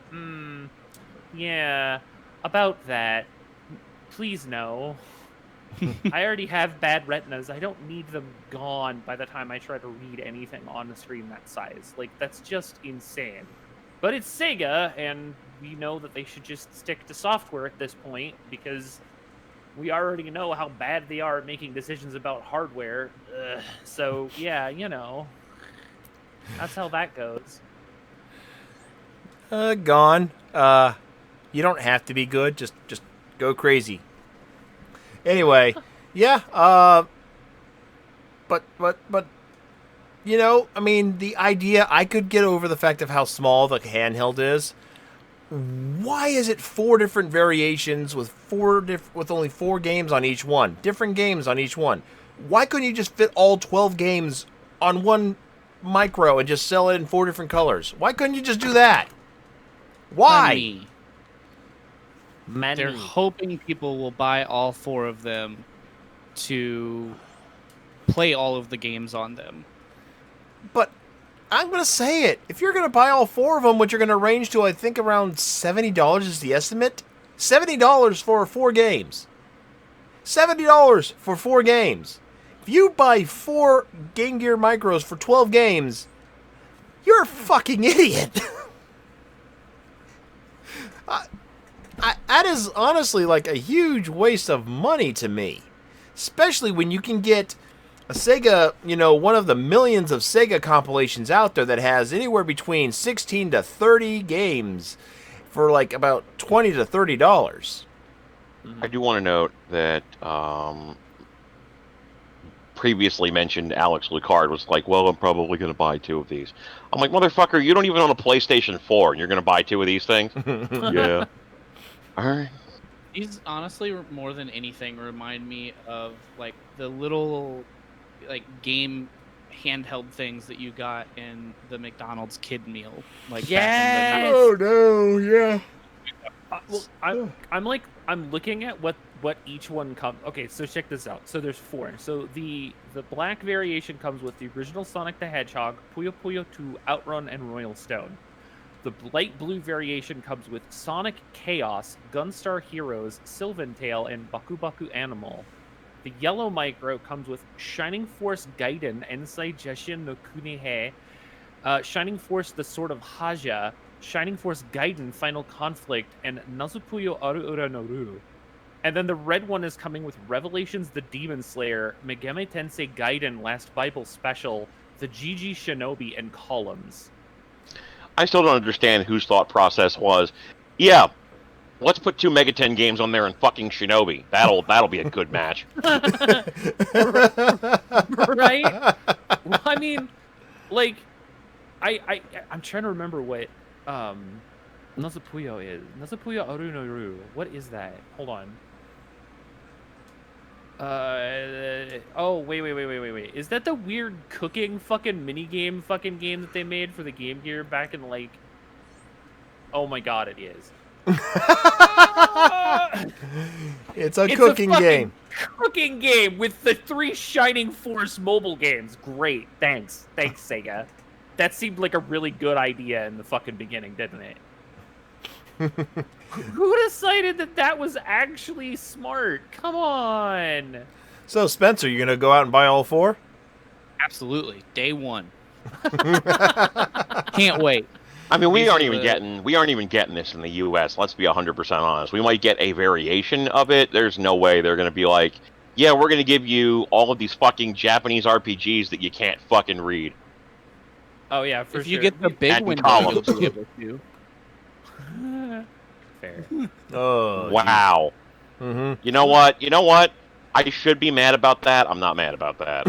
yeah, about that. Please no. I already have bad retinas. I don't need them gone by the time I try to read anything on the screen that size. Like, that's just insane. But it's Sega, and we know that they should just stick to software at this point, because we already know how bad they are at making decisions about hardware. So, yeah, that's how that goes. Gone. You don't have to be good. Just go crazy. Anyway, yeah. But I mean, the idea, I could get over the fact of how small the handheld is. Why is it 4 different variations with with only 4 games on each one? Different games on each one. Why couldn't you just fit all 12 games on one micro and just sell it in 4 different colors? Why couldn't you just do that? Why? Money. They're hoping people will buy all 4 of them to play all of the games on them. But I'm going to say it. If you're going to buy all 4 of them, which are going to range to, I think, around $70 is the estimate. $70 for 4 games. $70 for 4 games. If you buy 4 Game Gear Micros for 12 games, you're a fucking idiot. That is honestly like a huge waste of money to me. Especially when you can get a Sega, one of the millions of Sega compilations out there that has anywhere between 16 to 30 games for like about $20 to $30. I do want to note that previously mentioned Alex Lucard was like, well, I'm probably going to buy 2 of these. I'm like, motherfucker, you don't even own a PlayStation 4 and you're going to buy 2 of these things? Yeah. All right. These honestly, more than anything, remind me of like the little like game handheld things that you got in the McDonald's kid meal. Like Yes! Oh no, yeah. Well, I'm looking at what each one comes. Okay, so check this out. So there's 4. So the black variation comes with the original Sonic the Hedgehog, Puyo Puyo 2, Outrun, and Royal Stone. The light blue variation comes with Sonic Chaos, Gunstar Heroes, Sylvan Tale, and Baku Baku Animal. The yellow micro comes with Shining Force Gaiden, Ensei Jeshin no Kunihei, Shining Force The Sword of Haja, Shining Force Gaiden Final Conflict, and Nazupuyo Aru no Ru. And then the red one is coming with Revelations the Demon Slayer, Megami Tensei Gaiden Last Bible Special, the GG Shinobi, and Columns. I still don't understand whose thought process was, yeah, let's put 2 Megaten games on there and fucking Shinobi. That'll be a good match. Right? Well, I mean, like, I'm trying to remember what Nazupuyo is. Nazupuyo Aru no Ru. What is that? Hold on. Oh, wait. Is that the weird cooking fucking minigame fucking game that they made for the Game Gear back in, like... Oh my god, it is. It's a cooking game. Cooking game with the 3 Shining Force mobile games. Great. Thanks, Sega. That seemed like a really good idea in the fucking beginning, didn't it? Who decided that was actually smart? Come on. So, Spencer, you gonna go out and buy all 4? Absolutely, day 1. Can't wait. I mean, we aren't even getting this in the U.S. Let's be 100% honest. We might get a variation of it. There's no way they're going to be like, yeah, we're going to give you all of these fucking Japanese RPGs that you can't fucking read. Oh yeah, for if sure. you get the big window, columns. you'll be able to. Fair. Oh, wow. Mm-hmm. You know what? I should be mad about that. I'm not mad about that.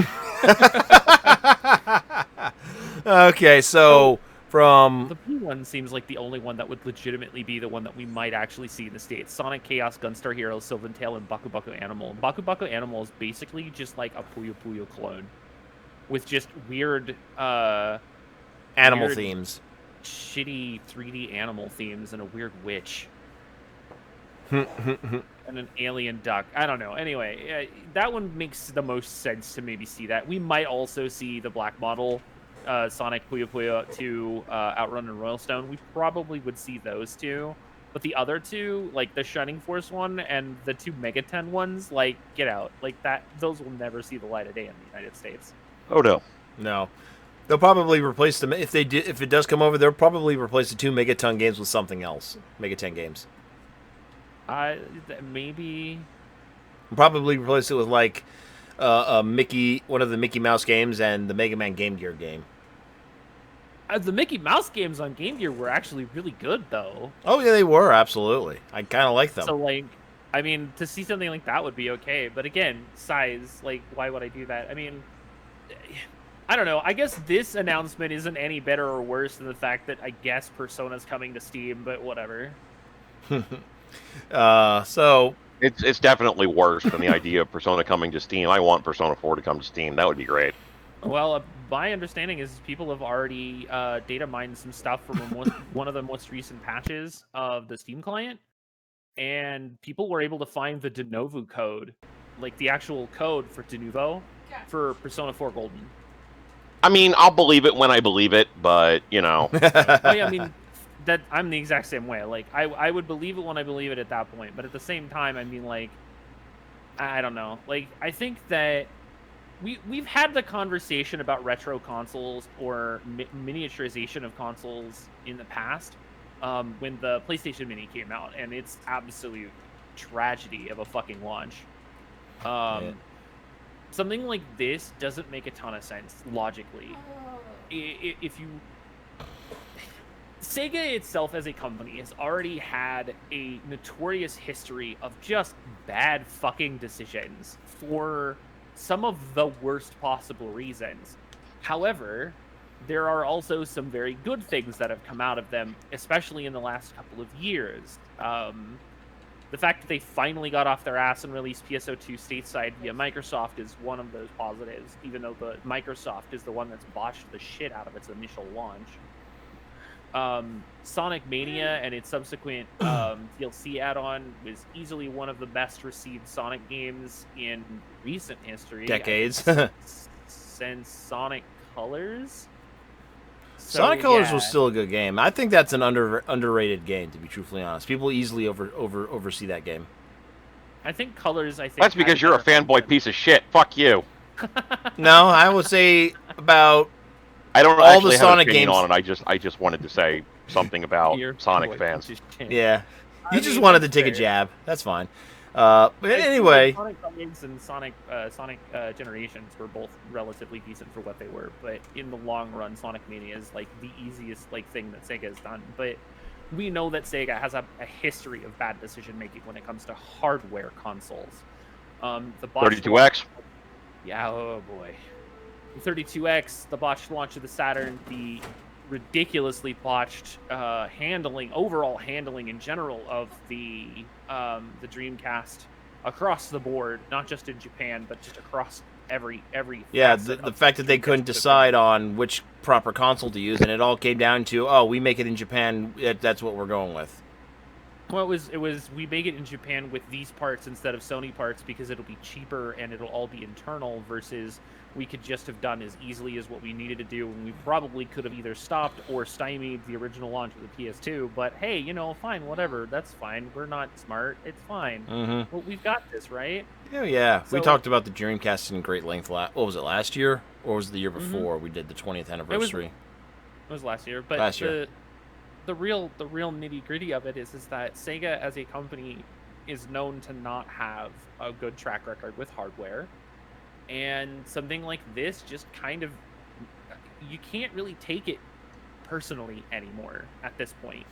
Okay, so from... The blue one seems like the only one that would legitimately be the one that we might actually see in the States. Sonic Chaos, Gunstar Heroes, Sylvan Tale, and Baku Baku Animal. Baku Baku Animal is basically just like a Puyo Puyo clone. With just weird... animal weird, themes. Shitty 3D animal themes and a weird witch. And an alien duck. I don't know. Anyway, that one makes the most sense to maybe see that. We might also see the black model, Sonic Puyo Puyo 2, Outrun and Royal Stone. We probably would see those 2. But the other 2, like the Shining Force one and the 2 Megaten ones, like, get out. Like that, those will never see the light of day in the United States. Oh no. No. They'll probably replace them if it does come over. They'll probably replace the 2 Megaton games with something else. Megaten games. Maybe. Probably replace it with like one of the Mickey Mouse games and the Mega Man Game Gear game. The Mickey Mouse games on Game Gear were actually really good, though. Oh yeah, they were absolutely. I kind of like them. So like, I mean, to see something like that would be okay. But again, size. Like, why would I do that? I mean, I don't know. I guess this announcement isn't any better or worse than the fact that I guess Persona's coming to Steam, but whatever. So it's definitely worse than the idea of Persona coming to Steam. I want Persona 4 to come to Steam. That would be great. Well, my understanding is people have already data mined some stuff from one of the most recent patches of the Steam client, and people were able to find the de novo code, like the actual code for de novo for Persona 4 Golden. I mean, I'll believe it when I believe it, but, you know. Oh, yeah, I mean, that I'm the exact same way. Like, I would believe it when I believe it at that point. But at the same time, I mean, like, I don't know. Like, I think that we've had the conversation about retro consoles or miniaturization of consoles in the past, when the PlayStation Mini came out, and it's absolute tragedy of a fucking launch. Something like this doesn't make a ton of sense logically. If you Sega itself as a company has already had a notorious history of just bad fucking decisions for some of the worst possible reasons. However, there are also some very good things that have come out of them, especially in the last couple of years. The fact that they finally got off their ass and released PSO2 stateside via Microsoft is one of those positives, even though the Microsoft is the one that's botched the shit out of its initial launch. Sonic Mania and its subsequent DLC add-on was easily one of the best received Sonic games in recent history. Decades. Since Sonic Colors. So, Sonic Colors was still a good game. I think that's an underrated game, to be truthfully honest. People easily oversee that game. I think Colors, That's because you're a fanboy piece of shit. Fuck you. No, I would say about I don't all actually the have Sonic an opinion games. on it. I just wanted to say something about Sonic fans. Yeah. You just wanted to take a jab. That's fine. But anyway, Sonic Colors and Sonic Generations were both relatively decent for what they were, but in the long run, Sonic Mania is like the easiest thing that Sega has done. But we know that Sega has a history of bad decision making when it comes to hardware consoles. The 32X. Yeah, oh boy. The 32X, the botched launch of the Saturn, the ridiculously botched overall handling in general of the Dreamcast across the board, not just in Japan, but just across every. Yeah, the fact that they couldn't decide on which proper console to use, and it all came down to, we make it in Japan. That's what we're going with. Well, it was we make it in Japan with these parts instead of Sony parts because it'll be cheaper and it'll all be internal versus we could just have done as easily as what we needed to do, and we probably could have either stopped or stymied the original launch of the PS2. But hey, fine, whatever, that's fine. We're not smart. It's fine. Mm-hmm. Well, we've got this, right? Yeah. So, we talked about the Dreamcast in great length. What was it, last year? Or was it the year before we did the 20th anniversary? It was last year. But last year. The real nitty gritty of it is that Sega as a company is known to not have a good track record with hardware. And something like this just kind of, you can't really take it personally anymore at this point.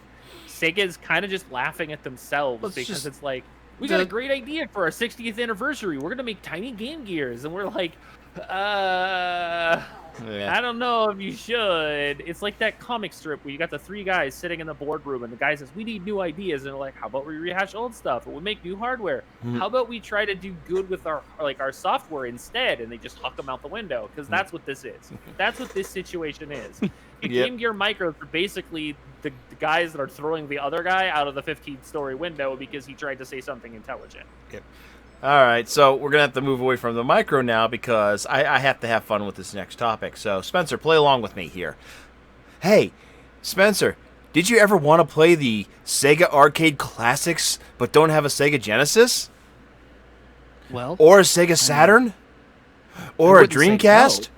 Sega's kind of just laughing at themselves because it's like, we got a great idea for our 60th anniversary. We're going to make tiny Game Gears. And we're like, I don't know if you should. It's like that comic strip where you got the three guys sitting in the boardroom and the guy says, we need new ideas. And they're like, how about we rehash old stuff? Or we make new hardware. How about we try to do good with our software instead? And they just huck them out the window because that's what this is. That's what this situation is. Game Gear Micros are basically the guys that are throwing the other guy out of the 15-story window because he tried to say something intelligent. Yep. All right, so we're going to have to move away from the micro now because I have to have fun with this next topic. So, Spencer, play along with me here. Hey, Spencer, did you ever want to play the Sega Arcade Classics but don't have a Sega Genesis? Well, or a Sega Saturn? Or a Dreamcast?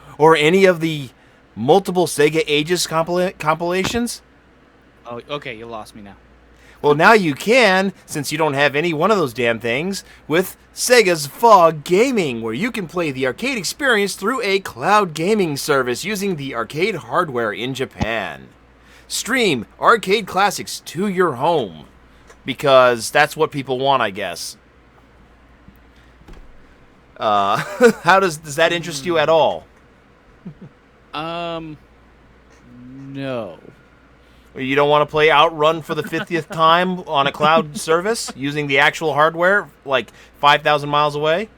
No. Or any of the multiple Sega Ages compilations? Oh, okay, you lost me now. Well, now you can, since you don't have any one of those damn things, with Sega's Fog Gaming, where you can play the arcade experience through a cloud gaming service using the arcade hardware in Japan. Stream arcade classics to your home, because that's what people want, I guess. How does that interest you at all? No. You don't want to play Outrun for the 50th time on a cloud service using the actual hardware, like 5,000 miles away?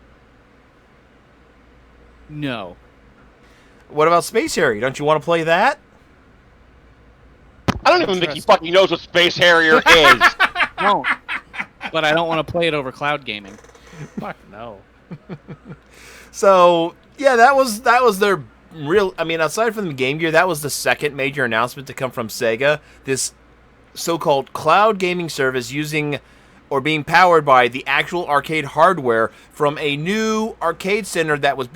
No. What about Space Harrier? Don't you want to play that? I don't even think he fucking knows what Space Harrier is. No. But I don't want to play it over cloud gaming. Fuck no. So, yeah, that was their aside from the Game Gear, that was the second major announcement to come from Sega. This so-called cloud gaming service using or being powered by the actual arcade hardware from a new arcade center that was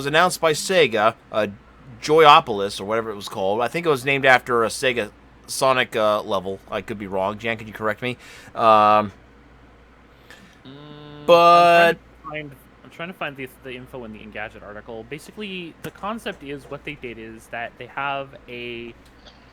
announced by Sega, Joyopolis or whatever it was called. I think it was named after a Sega Sonic level. I could be wrong. Jan, could you correct me? But I'm trying to find the info in the Engadget article. Basically, the concept is what they did is that they have a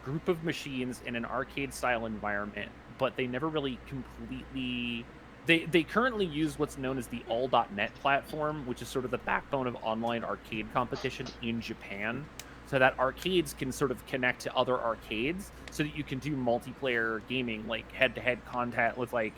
group of machines in an arcade-style environment, but they never really completely... They currently use what's known as the all.net platform, which is sort of the backbone of online arcade competition in Japan, so that arcades can sort of connect to other arcades so that you can do multiplayer gaming, like head-to-head contact with like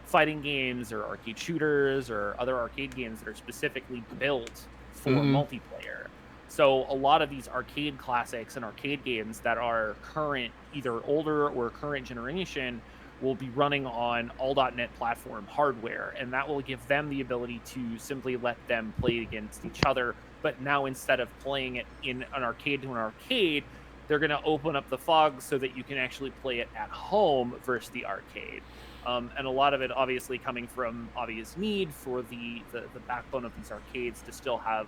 fighting games or arcade shooters or other arcade games that are specifically built for multiplayer. So a lot of these arcade classics and arcade games that are current, either older or current generation, will be running on all.net platform hardware, and that will give them the ability to simply let them play against each other. But now, instead of playing it in an arcade to an arcade, they're going to open up the fog so that you can actually play it at home versus the arcade. And a lot of it obviously coming from obvious need for the backbone of these arcades to still have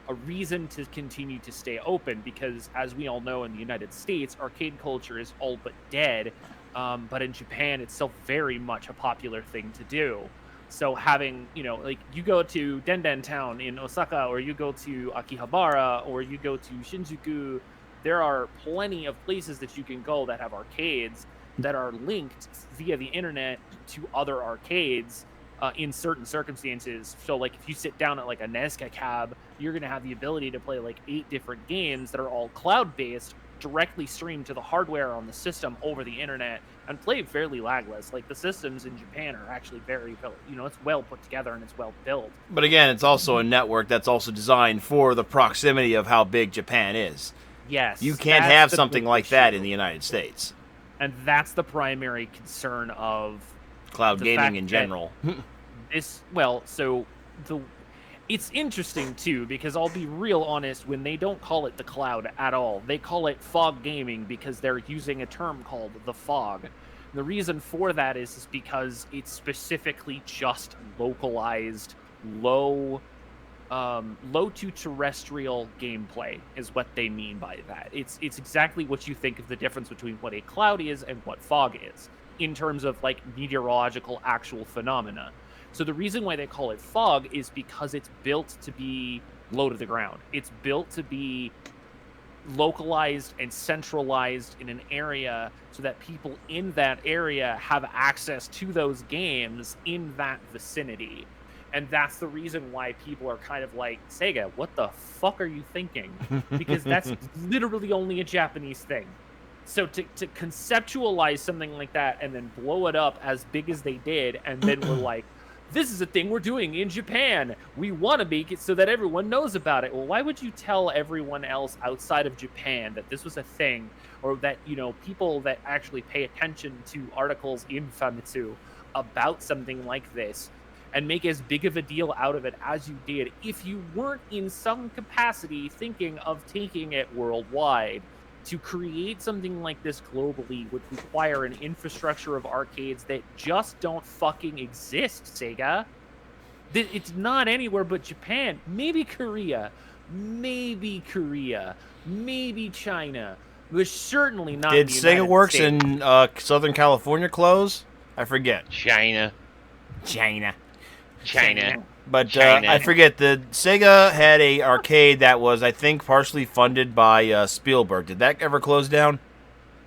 a reason to continue to stay open, because as we all know, in the United States, arcade culture is all but dead. But in Japan, it's still very much a popular thing to do. So having, like you go to Denden Town in Osaka, or you go to Akihabara, or you go to Shinjuku, there are plenty of places that you can go that have arcades that are linked via the internet to other arcades in certain circumstances. So like if you sit down at like a Nesca cab, you're going to have the ability to play like 8 different games that are all cloud-based, directly streamed to the hardware on the system over the internet, and play fairly lagless. Like the systems in Japan are actually very, it's well put together and it's well built. But again, it's also a network that's also designed for the proximity of how big Japan is. Yes. You can't have something like that in the United States. And that's the primary concern of cloud gaming in general. It's interesting, too, because I'll be real honest, when they don't call it the cloud at all, they call it fog gaming because they're using a term called the fog. The reason for that is because it's specifically just localized, low to terrestrial gameplay is what they mean by that. It's exactly what you think of the difference between what a cloud is and what fog is, in terms of like meteorological actual phenomena. So the reason why they call it fog is because it's built to be low to the ground. It's built to be localized and centralized in an area so that people in that area have access to those games in that vicinity. And that's the reason why people are kind of like, Sega, what the fuck are you thinking? Because that's literally only a Japanese thing. So to conceptualize something like that and then blow it up as big as they did, and then we're like, this is a thing we're doing in Japan. We want to make it so that everyone knows about it. Well, why would you tell everyone else outside of Japan that this was a thing, or that, people that actually pay attention to articles in Famitsu about something like this, and make as big of a deal out of it as you did, if you weren't in some capacity thinking of taking it worldwide? To create something like this globally would require an infrastructure of arcades that just don't fucking exist, Sega. It's not anywhere but Japan. Maybe Korea. Maybe China. But certainly not Did the Sega United Works States. in Southern California close? I forget. China. But China. I forget, the Sega had a arcade that was, I think, partially funded by Spielberg. Did that ever close down?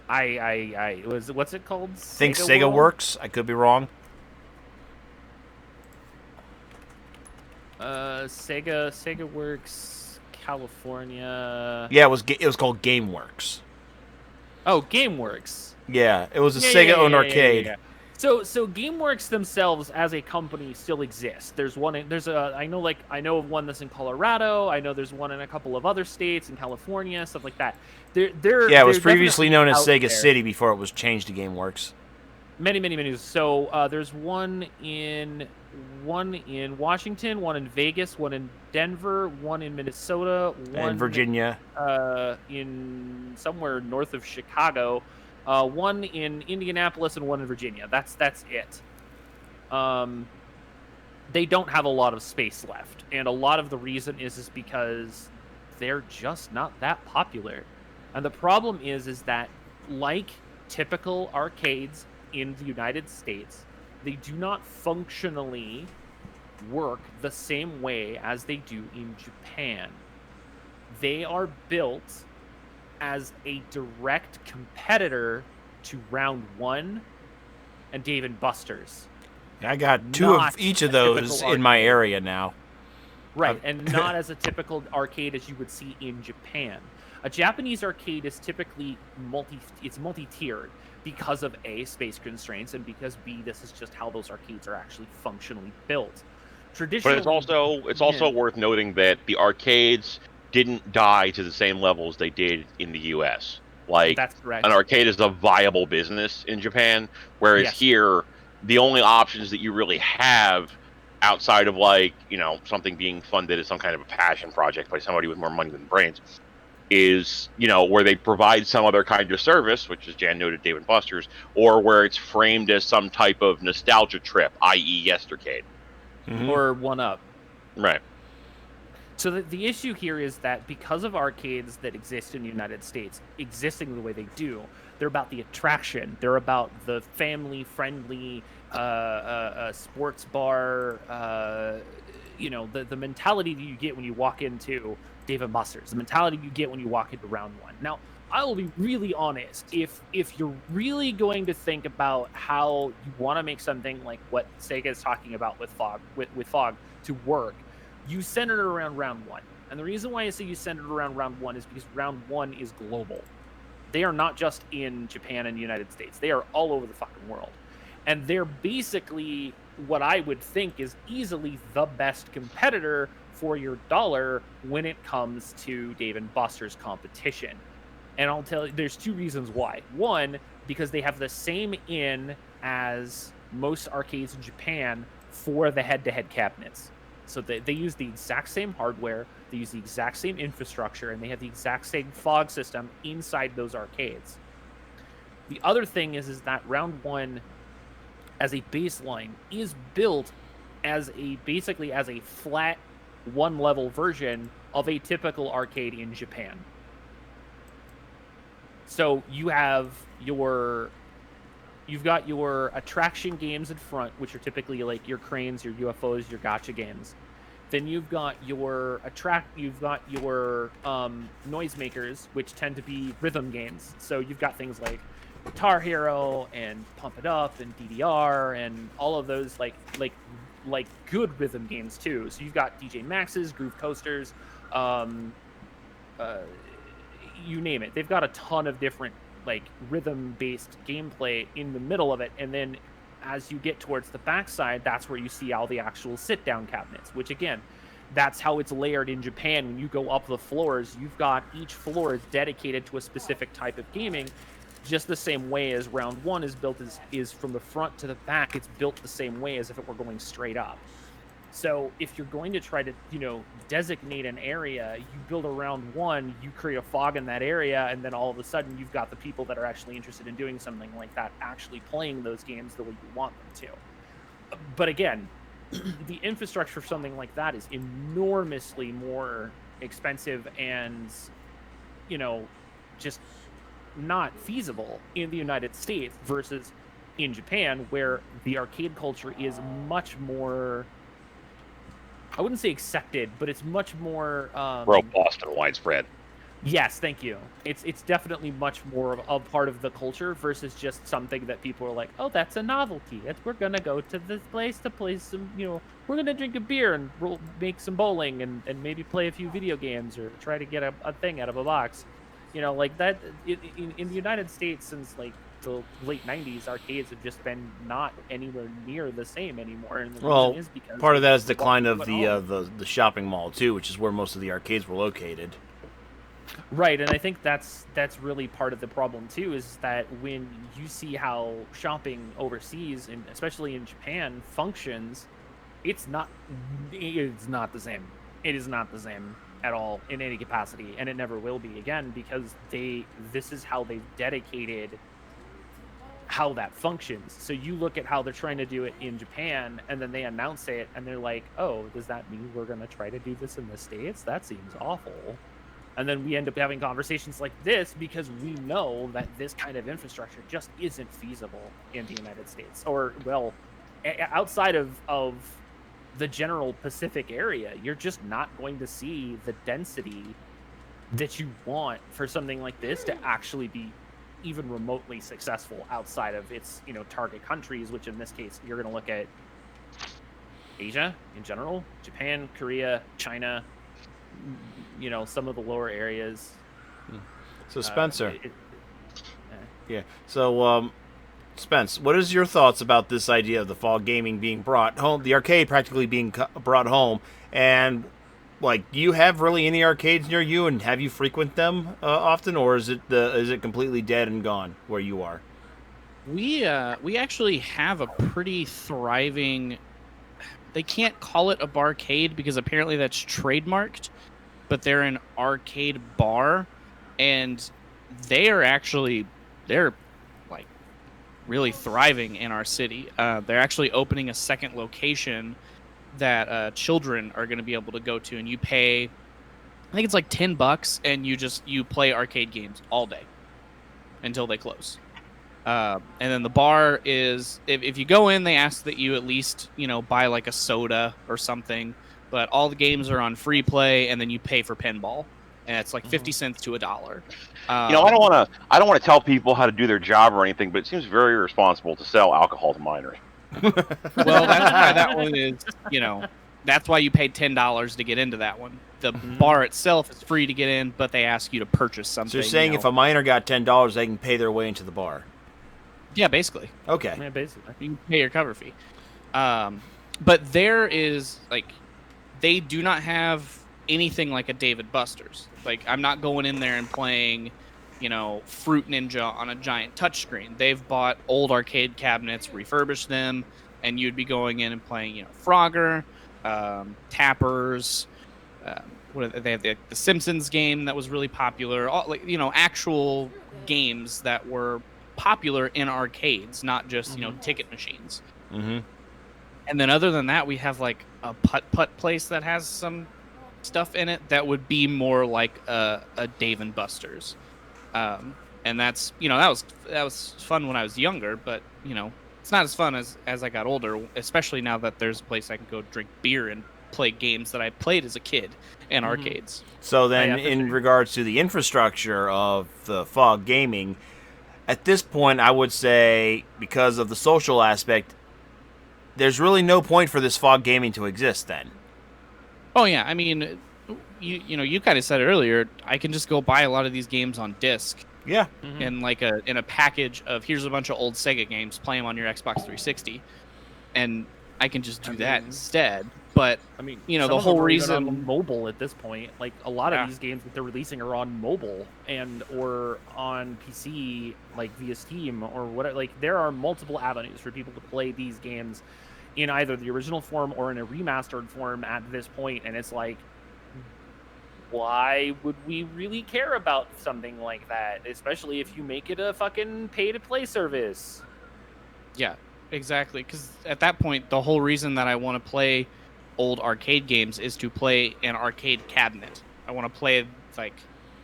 What's it called? I think Sega World? Works. I could be wrong. Sega Works, California. Yeah, it was called GameWorks. Oh, GameWorks. Yeah, it was a Sega-owned arcade. Yeah. So GameWorks themselves as a company still exist. I know of one that's in Colorado. I know there's one in a couple of other states, in California, stuff like that. It was previously known as Sega there. City before it was changed to GameWorks. Many. So there's one in Washington, one in Vegas, one in Denver, one in Minnesota, one and Virginia. In somewhere north of Chicago. One in Indianapolis and one in Virginia. That's it. They don't have a lot of space left, and a lot of the reason is because they're just not that popular. And the problem is that, like typical arcades in the United States, they do not functionally work the same way as they do in Japan. They are built as a direct competitor to Round 1 and Dave and Buster's. I got two of each of those in my area now. Right, and not as a typical arcade as you would see in Japan. A Japanese arcade is typically multi-tiered because of A, space constraints, and because B, this is just how those arcades are actually functionally built. Traditionally, but it's also worth noting that the arcades didn't die to the same levels they did in the U.S. Like, that's correct. An arcade is a viable business in Japan, whereas here, the only options that you really have outside of, like, you know, something being funded as some kind of a passion project by somebody with more money than brains is, you know, where they provide some other kind of service, which is Jan noted, Dave & Buster's, or where it's framed as some type of nostalgia trip, i.e. Yestercade. Or 1UP. Right. So the issue here is that because of arcades that exist in the United States existing the way they do, they're about the attraction. They're about the family-friendly sports bar, you know, the mentality that you get when you walk into Dave & Buster's, the mentality you get when you walk into Round 1. Now, I will be really honest. If you're really going to think about how you want to make something like what Sega is talking about with Fog to work, you center it around Round 1. And the reason why I say you center it around Round 1 is because Round 1 is global. They are not just in Japan and the United States. They are all over the fucking world. And they're basically what I would think is easily the best competitor for your dollar when it comes to Dave & Buster's competition. And I'll tell you, there's two reasons why. One, because they have the same in as most arcades in Japan for the head-to-head cabinets. So they use the exact same hardware, they use the exact same infrastructure, and they have the exact same fog system inside those arcades. The other thing is that Round 1, as a baseline, is built as basically as a flat one-level version of a typical arcade in Japan. So you've got your attraction games in front, which are typically like your cranes, your UFOs, your gacha games. Then you've got your noisemakers, which tend to be rhythm games. So you've got things like Guitar Hero and Pump It Up and DDR and all of those like good rhythm games too. So you've got DJ Max's, Groove Coasters, you name it. They've got a ton of different like rhythm-based gameplay in the middle of it, and then as you get towards the backside, that's where you see all the actual sit-down cabinets, which again, that's how it's layered in Japan. When you go up the floors, you've got each floor is dedicated to a specific type of gaming, just the same way as Round 1 is built is from the front to the back. It's built the same way as if it were going straight up. So if you're going to try to, you know, designate an area, you build a Round 1, you create a fog in that area, and then all of a sudden you've got the people that are actually interested in doing something like that actually playing those games the way you want them to. But again, the infrastructure for something like that is enormously more expensive and, you know, just not feasible in the United States versus in Japan, where the arcade culture is much more, I wouldn't say accepted, but it's much more robust and widespread. Yes, thank you. It's definitely much more of a part of the culture versus just something that people are like, oh, that's a novelty. We're gonna go to this place to play some, you know, we're gonna drink a beer and we'll make some bowling and maybe play a few video games or try to get a thing out of a box. You know, like that in the United States since like the late 90s, arcades have just been not anywhere near the same anymore. And the reason is because part of that is decline of the shopping mall too, which is where most of the arcades were located. Right, and I think that's really part of the problem too, is that when you see how shopping overseas, and especially in Japan, functions, it's not the same. It is not the same at all in any capacity, and it never will be again, because this is how they've dedicated how that functions. So you look at how they're trying to do it in Japan, and then they announce it, and they're like, oh, does that mean we're going to try to do this in the States? That seems awful. And then we end up having conversations like this because we know that this kind of infrastructure just isn't feasible in the United States. Or, well, outside of the general Pacific area, you're just not going to see the density that you want for something like this to actually be even remotely successful outside of its, target countries, which in this case, you're going to look at Asia in general, Japan, Korea, China, some of the lower areas. So Spencer. Yeah. So, Spence, what is your thoughts about this idea of the fog gaming being brought home, the arcade practically being brought home, and do you have really any arcades near you, and have you frequent them often, or is it completely dead and gone where you are? We actually have a pretty thriving. They can't call it a barcade because apparently that's trademarked, but they're an arcade bar, and they're really thriving in our city. They're actually opening a second location that children are going to be able to go to, and you pay, I think it's like $10, and you play arcade games all day until they close. And then the bar is, if you go in, they ask that you at least buy like a soda or something, but all the games are on free play, and then you pay for pinball, and it's like 50 cents to $1. I don't want to tell people how to do their job or anything, but it seems very irresponsible to sell alcohol to minors. Well, that's why that one is, that's why you paid $10 to get into that one. The bar itself is free to get in, but they ask you to purchase something. So you're saying if a minor got $10, they can pay their way into the bar? Yeah, basically. Okay. Yeah, basically. You can pay your cover fee. But there is, they do not have anything like a Dave & Buster's. I'm not going in there and playing, Fruit Ninja on a giant touchscreen. They've bought old arcade cabinets, refurbished them, and you'd be going in and playing, Frogger, Tappers. They have the Simpsons game that was really popular. All, actual games that were popular in arcades, not just ticket machines. Mm-hmm. And then other than that, we have a putt place that has some stuff in it that would be more like a Dave & Buster's. And that's that was fun when I was younger, but it's not as fun as I got older, especially now that there's a place I can go drink beer and play games that I played as a kid in arcades. So then in regards to the infrastructure of the fog gaming, at this point I would say, because of the social aspect, there's really no point for this fog gaming to exist then. Oh yeah, I mean, you kind of said it earlier. I can just go buy a lot of these games on disc. Yeah. In in a package of, here's a bunch of old Sega games, play them on your Xbox 360, and I can just do that instead. But the whole reason on mobile at this point, a lot of these games that they're releasing are on mobile or on PC, via Steam or whatever. There are multiple avenues for people to play these games in either the original form or in a remastered form at this point, and it's why would we really care about something like that, especially if you make it a fucking pay-to-play service? Yeah, exactly, because at that point, the whole reason that I want to play old arcade games is to play an arcade cabinet. I want to play,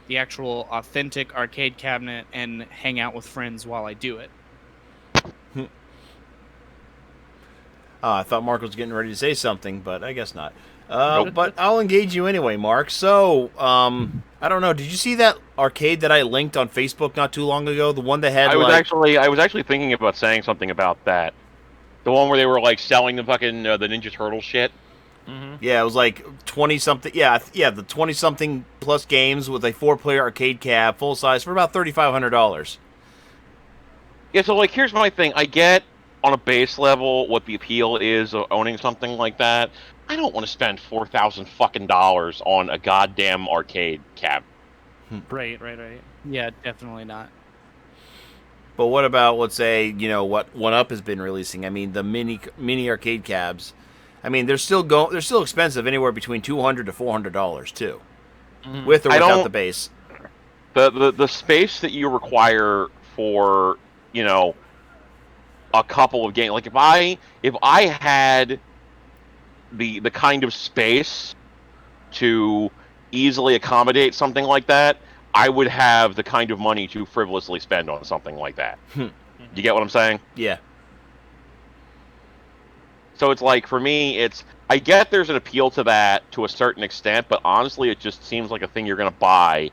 the actual authentic arcade cabinet and hang out with friends while I do it. I thought Mark was getting ready to say something, but I guess not. Nope. But I'll engage you anyway, Mark. So, I don't know. Did you see that arcade that I linked on Facebook not too long ago? The one that had I was actually thinking about saying something about that. The one where they were selling the fucking the Ninja Turtle shit. Mm-hmm. Yeah, it was 20-something. Yeah, the 20-something plus games with a 4-player arcade cab, full size, for about $3,500. Yeah, so here's my thing. I get on a base level what the appeal is of owning something like that. I don't want to spend $4,000 fucking on a goddamn arcade cab. Right. Yeah, definitely not. But what about, let's say, what One Up has been releasing? I mean, the mini arcade cabs. I mean, they're still expensive, anywhere between $200 to $400 too, with or without the base. The space that you require for a couple of games. Like if I had the kind of space to easily accommodate something like that, I would have the kind of money to frivolously spend on something like that. Do you get what I'm saying? Yeah. So it's like, for me, I get there's an appeal to that to a certain extent, but honestly, it just seems like a thing you're going to buy,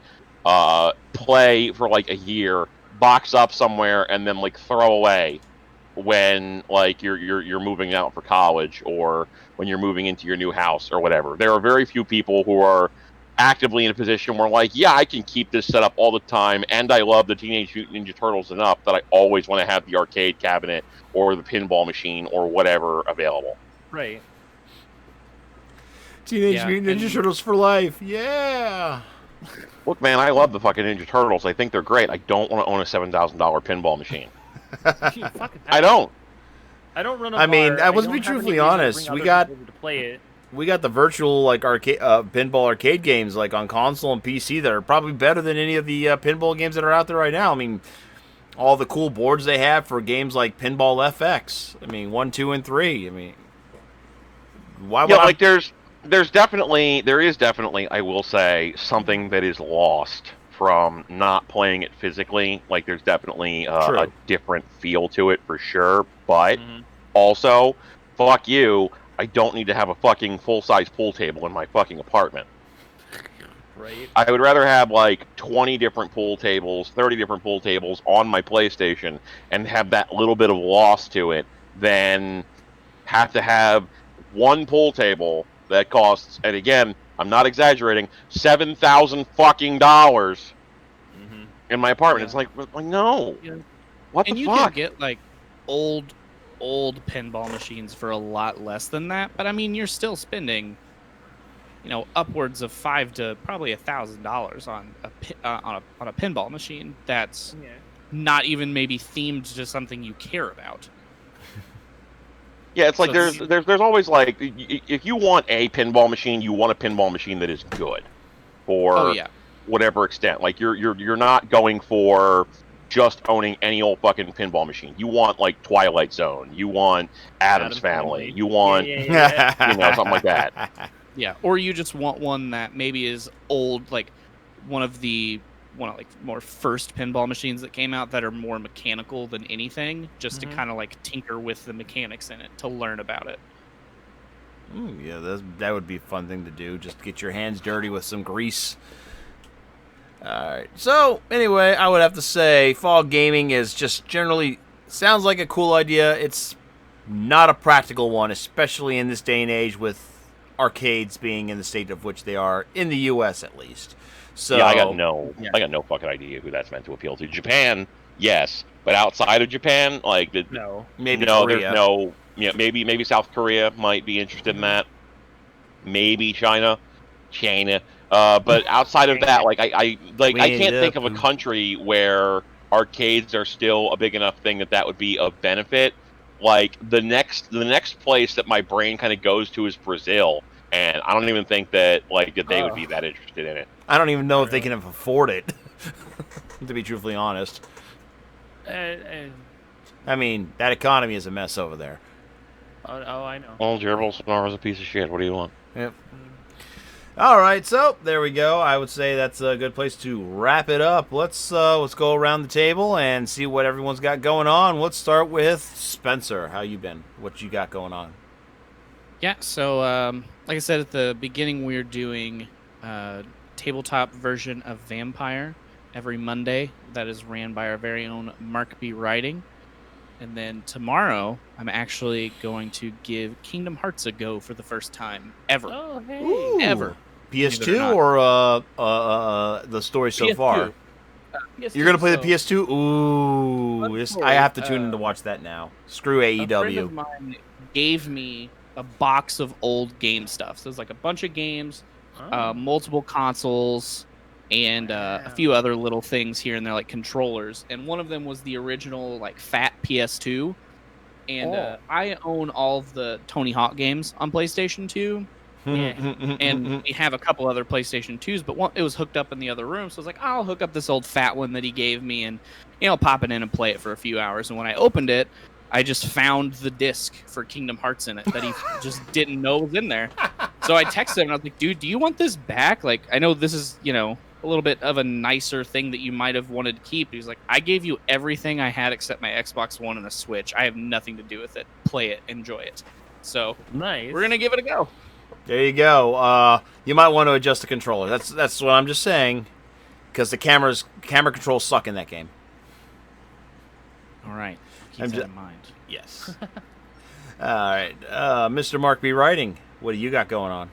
play for like a year, box up somewhere, and then like throw away when like you're moving out for college or when you're moving into your new house or whatever. There are very few people who are actively in a position where like, yeah, I can keep this set up all the time, and I love the Teenage Mutant Ninja Turtles enough that I always want to have the arcade cabinet or the pinball machine or whatever available. Right. Teenage Mutant Ninja Turtles for life. Yeah. Look, man, I love the fucking Ninja Turtles. I think they're great. I don't want to own a $7,000 pinball machine. I don't. I don't run a I mean, bar. I was don't be have any truthfully reason to honest. bring We other got people to play it. we got the virtual like arcade pinball arcade games like on console and PC that are probably better than any of the pinball games that are out there right now. I mean, all the cool boards they have for games like Pinball FX. I mean, 1, 2, and 3. I mean, why would like there is definitely, I will say, something that is lost from not playing it physically. Like there's definitely a different feel to it for sure, but also, fuck you, I don't need to have a fucking full-size pool table in my fucking apartment. Right. I would rather have like 20 different pool tables, 30 different pool tables on my PlayStation and have that little bit of loss to it than have to have one pool table that costs, and again, I'm not exaggerating, $7,000 fucking dollars in my apartment. Yeah. It's like no. Yeah. What and the you fuck? can get like old pinball machines for a lot less than that, but I mean, you're still spending, upwards of $500 to probably $1,000 on a pinball machine. That's not even maybe themed to something you care about. Yeah, it's like So there's always like, if you want a pinball machine, you want a pinball machine that is good for whatever extent. Like you're not going for just owning any old fucking pinball machine. You want like Twilight Zone, you want Addams Family, you want something like that. Yeah, or you just want one that maybe is old, like one of like more first pinball machines that came out that are more mechanical than anything, just to kind of like tinker with the mechanics in it to learn about it. Ooh, yeah, that would be a fun thing to do. Just get your hands dirty with some grease. Alright, so anyway, I would have to say fall gaming is just generally sounds like a cool idea. It's not a practical one, especially in this day and age with arcades being in the state of which they are, in the US at least. So I got no fucking idea who that's meant to appeal to. Japan, yes, but outside of Japan, like maybe Korea. There's maybe South Korea might be interested in that. Maybe China. But outside of that, like I can't think of a country where arcades are still a big enough thing that would be of benefit. Like the next place that my brain kind of goes to is Brazil, and I don't even think that they would be that interested in it. I don't even know if they can afford it, to be truthfully honest. I mean, that economy is a mess over there. Oh, I know. Well, Jair Bolsonaro's a piece of shit. What do you want? Yep. All right, so there we go. I would say that's a good place to wrap it up. Let's go around the table and see what everyone's got going on. Let's start with Spencer. How you been? What you got going on? Yeah, so like I said at the beginning, we're doing tabletop version of Vampire every Monday. That is ran by our very own Mark B. Writing. And then tomorrow, I'm actually going to give Kingdom Hearts a go for the first time ever. Oh, hey. Ooh. Ever. PS2 or the story so PS2. far? PS2, You're going to play the PS2? Ooh. I have to tune in to watch that now. Screw AEW. A friend of mine gave me a box of old game stuff. So there's like a bunch of games, multiple consoles, and a few other little things here and there, like controllers. And one of them was the original, like, fat PS2. And I own all of the Tony Hawk games on PlayStation 2. And we have a couple other PlayStation 2s, but it was hooked up in the other room. So I was like, I'll hook up this old fat one that he gave me and, pop it in and play it for a few hours. And when I opened it, I just found the disc for Kingdom Hearts in it that he just didn't know was in there. So I texted him and I was like, dude, do you want this back? Like, I know this is, a little bit of a nicer thing that you might have wanted to keep. He's like, I gave you everything I had except my Xbox One and a Switch. I have nothing to do with it. Play it. Enjoy it. So nice. We're going to give it a go. There you go. You might want to adjust the controller. That's what I'm just saying. Because the camera controls suck in that game. All right. Keep that in mind. Yes. All right. Mr. Mark B. Writing, what do you got going on?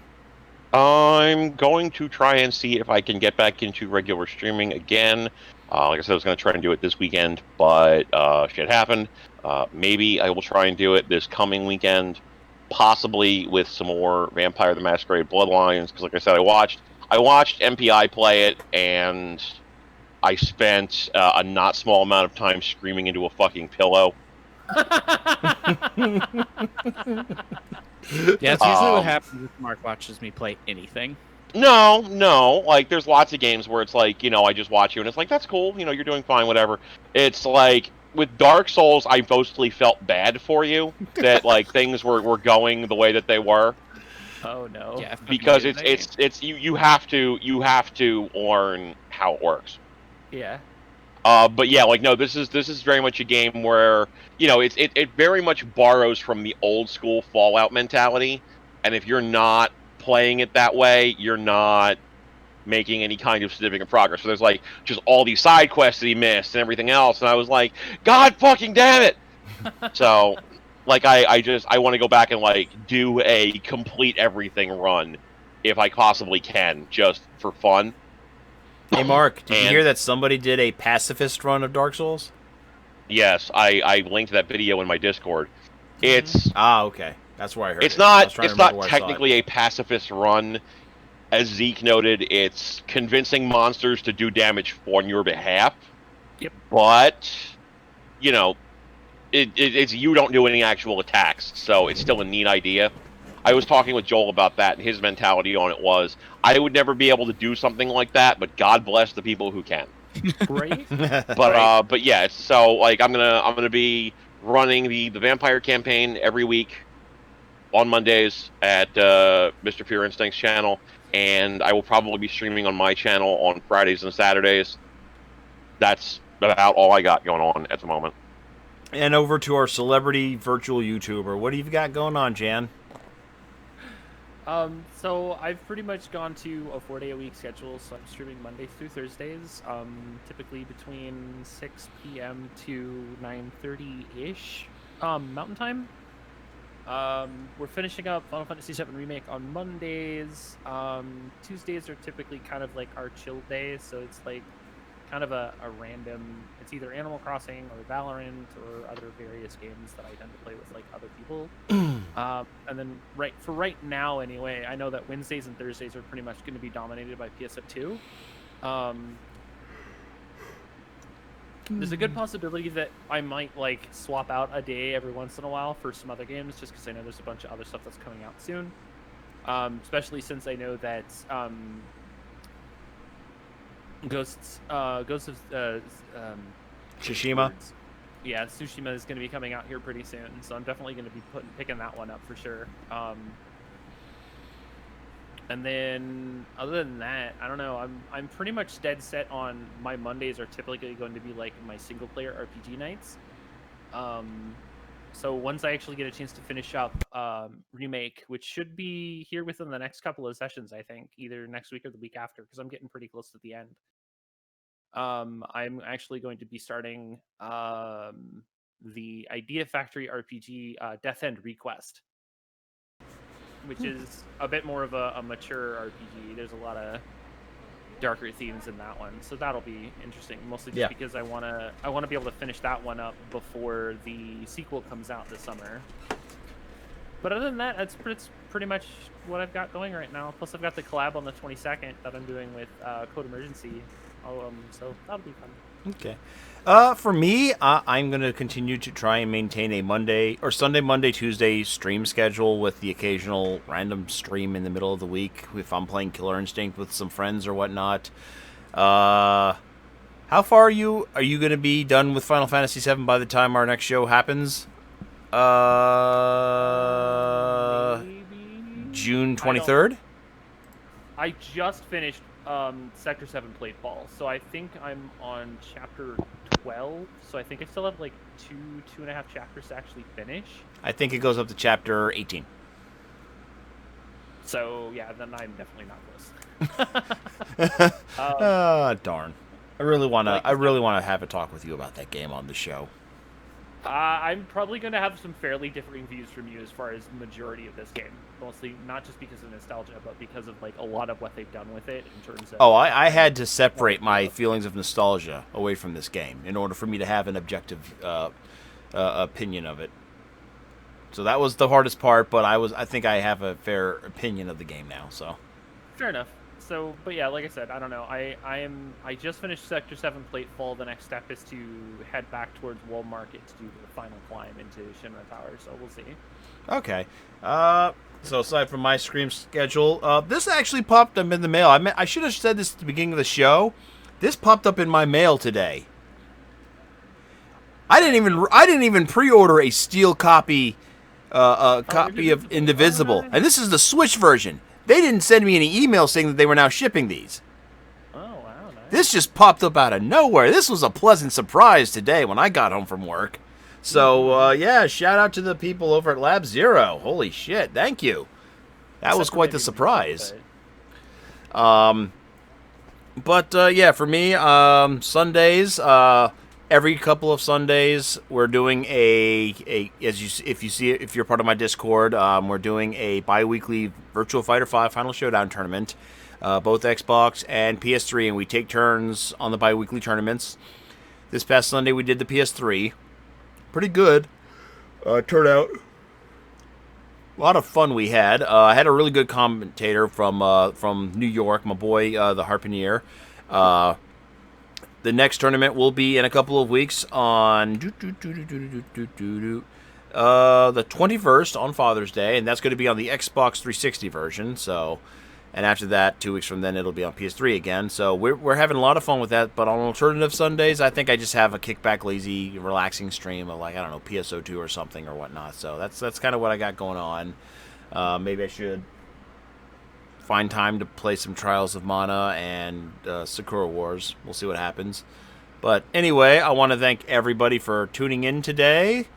I'm going to try and see if I can get back into regular streaming again. Like I said, I was going to try and do it this weekend, but shit happened. Maybe I will try and do it this coming weekend, possibly with some more Vampire the Masquerade Bloodlines, because like I said, I watched MPI play it, and I spent a not small amount of time screaming into a fucking pillow. Yeah, it's usually what happens if Mark watches me play anything. No. Like, there's lots of games where it's like, I just watch you, and it's like, that's cool, you're doing fine, whatever. It's like, with Dark Souls, I mostly felt bad for you, that, like, things were going the way that they were. Oh, no. Yeah, because it's you have to learn how it works. Yeah. But yeah, like, no, this is very much a game where, it very much borrows from the old school Fallout mentality, and if you're not playing it that way, you're not making any kind of significant progress. So there's like just all these side quests that he missed and everything else, and I was like, God fucking damn it! So, like, I want to go back and like do a complete everything run if I possibly can, just for fun. Hey, Mark, did you hear that somebody did a pacifist run of Dark Souls? Yes, I linked that video in my Discord. It's okay. That's where I heard it's not it. technically a pacifist run. As Zeke noted, it's convincing monsters to do damage on your behalf. Yep. But, it's you don't do any actual attacks, so it's still a neat idea. I was talking with Joel about that, and his mentality on it was, I would never be able to do something like that, but God bless the people who can. Right. But yeah, so like I'm gonna be running the Vampire campaign every week on Mondays at Mr. Pure Instinct's channel, and I will probably be streaming on my channel on Fridays and Saturdays. That's about all I got going on at the moment. And over to our celebrity virtual YouTuber. What do you got going on, Jan? So I've pretty much gone to a 4-day-a-week schedule, so I'm streaming Mondays through Thursdays, typically between 6 p.m. to 9:30-ish, Mountain Time. We're finishing up Final Fantasy VII Remake on Mondays. Tuesdays are typically kind of like our chill days, so it's like kind of a random, it's either Animal Crossing or Valorant or other various games that I tend to play with like other people. And then right now anyway, I know that Wednesdays and Thursdays are pretty much going to be dominated by PS2. There's a good possibility that I might like swap out a day every once in a while for some other games, just because I know there's a bunch of other stuff that's coming out soon. Especially since I know that Ghosts of Tsushima. Yeah, Tsushima is going to be coming out here pretty soon, so I'm definitely going to be picking that one up for sure. And then other than that, I don't know. I'm pretty much dead set on my Mondays are typically going to be like my single player RPG nights. So once I actually get a chance to finish up Remake, which should be here within the next couple of sessions, I think, either next week or the week after, because I'm getting pretty close to the end. I'm actually going to be starting the Idea Factory RPG Death End Request, which is a bit more of a mature RPG. There's a lot of darker themes in that one, so that'll be interesting. Mostly just because I want to be able to finish that one up before the sequel comes out this summer. But other than that, it's pretty much what I've got going right now. Plus, I've got the collab on the 22nd that I'm doing with Code Emergency. So that'll be fun. Okay. For me, I'm going to continue to try and maintain a Monday or Sunday, Monday, Tuesday stream schedule with the occasional random stream in the middle of the week if I'm playing Killer Instinct with some friends or whatnot. How far are you? Are you going to be done with Final Fantasy VII by the time our next show happens? Maybe June I don't- 23rd. I just finished Sector 7 Platefall, so I think I'm on chapter 12. So I think I still have like two and a half chapters to actually finish. I think it goes up to chapter 18. So yeah, then I'm definitely not close. Darn. I really want to. Like- I really want to have a talk with you about that game on the show. I'm probably going to have some fairly differing views from you as far as majority of this game. Mostly not just because of nostalgia, but because of like a lot of what they've done with it in terms of. Oh, I had to separate my feelings of nostalgia away from this game in order for me to have an objective opinion of it. So that was the hardest part, but I think I have a fair opinion of the game now. So. Fair enough. So, but yeah, like I said, I don't know. I just finished Sector 7 Platefall. The next step is to head back towards Wall Market to do the final climb into Shinra Tower. So we'll see. Okay. So aside from my Scream schedule, this actually popped up in the mail. I should have said this at the beginning of the show. This popped up in my mail today. I didn't even pre-order a steel copy, copy of Indivisible, and this is the Switch version. They didn't send me any email saying that they were now shipping these. Oh wow! Nice. This just popped up out of nowhere. This was a pleasant surprise today when I got home from work. So, yeah, shout out to the people over at Lab Zero. Holy shit, thank you. That was quite the surprise. Yeah, for me, Sundays, every couple of Sundays, we're doing if you're part of my Discord, we're doing a bi-weekly Virtual Fighter 5 Final Showdown tournament, both Xbox and PS3, and we take turns on the bi-weekly tournaments. This past Sunday, we did the PS3. Pretty good turnout. A lot of fun we had. I had a really good commentator from New York, my boy, the Harpooner. The next tournament will be in a couple of weeks on the 21st on Father's Day, and that's going to be on the Xbox 360 version. So, and after that, 2 weeks from then, it'll be on PS3 again. So we're having a lot of fun with that. But on alternative Sundays, I think I just have a kickback, lazy, relaxing stream of like, I don't know, PSO2 or something or whatnot. So that's kind of what I got going on. Maybe I should find time to play some Trials of Mana and Sakura Wars. We'll see what happens. But anyway, I want to thank everybody for tuning in today.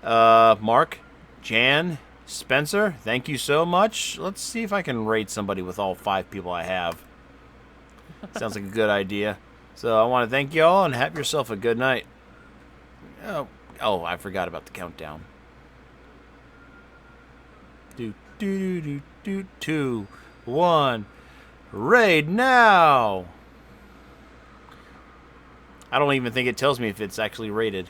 Mark, Jan, Spencer, thank you so much. Let's see if I can rate somebody with all 5 people I have. Sounds like a good idea. So I want to thank you all and have yourself a good night. Oh, I forgot about the countdown. 2, 1, raid now. I don't even think it tells me if it's actually rated.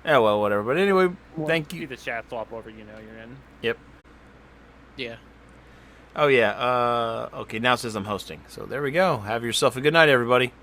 Oh well, whatever. But anyway, thank you. See the chat swap over. You know you're in. Yep. Yeah. Oh yeah. Okay, now it says I'm hosting. So there we go. Have yourself a good night, everybody.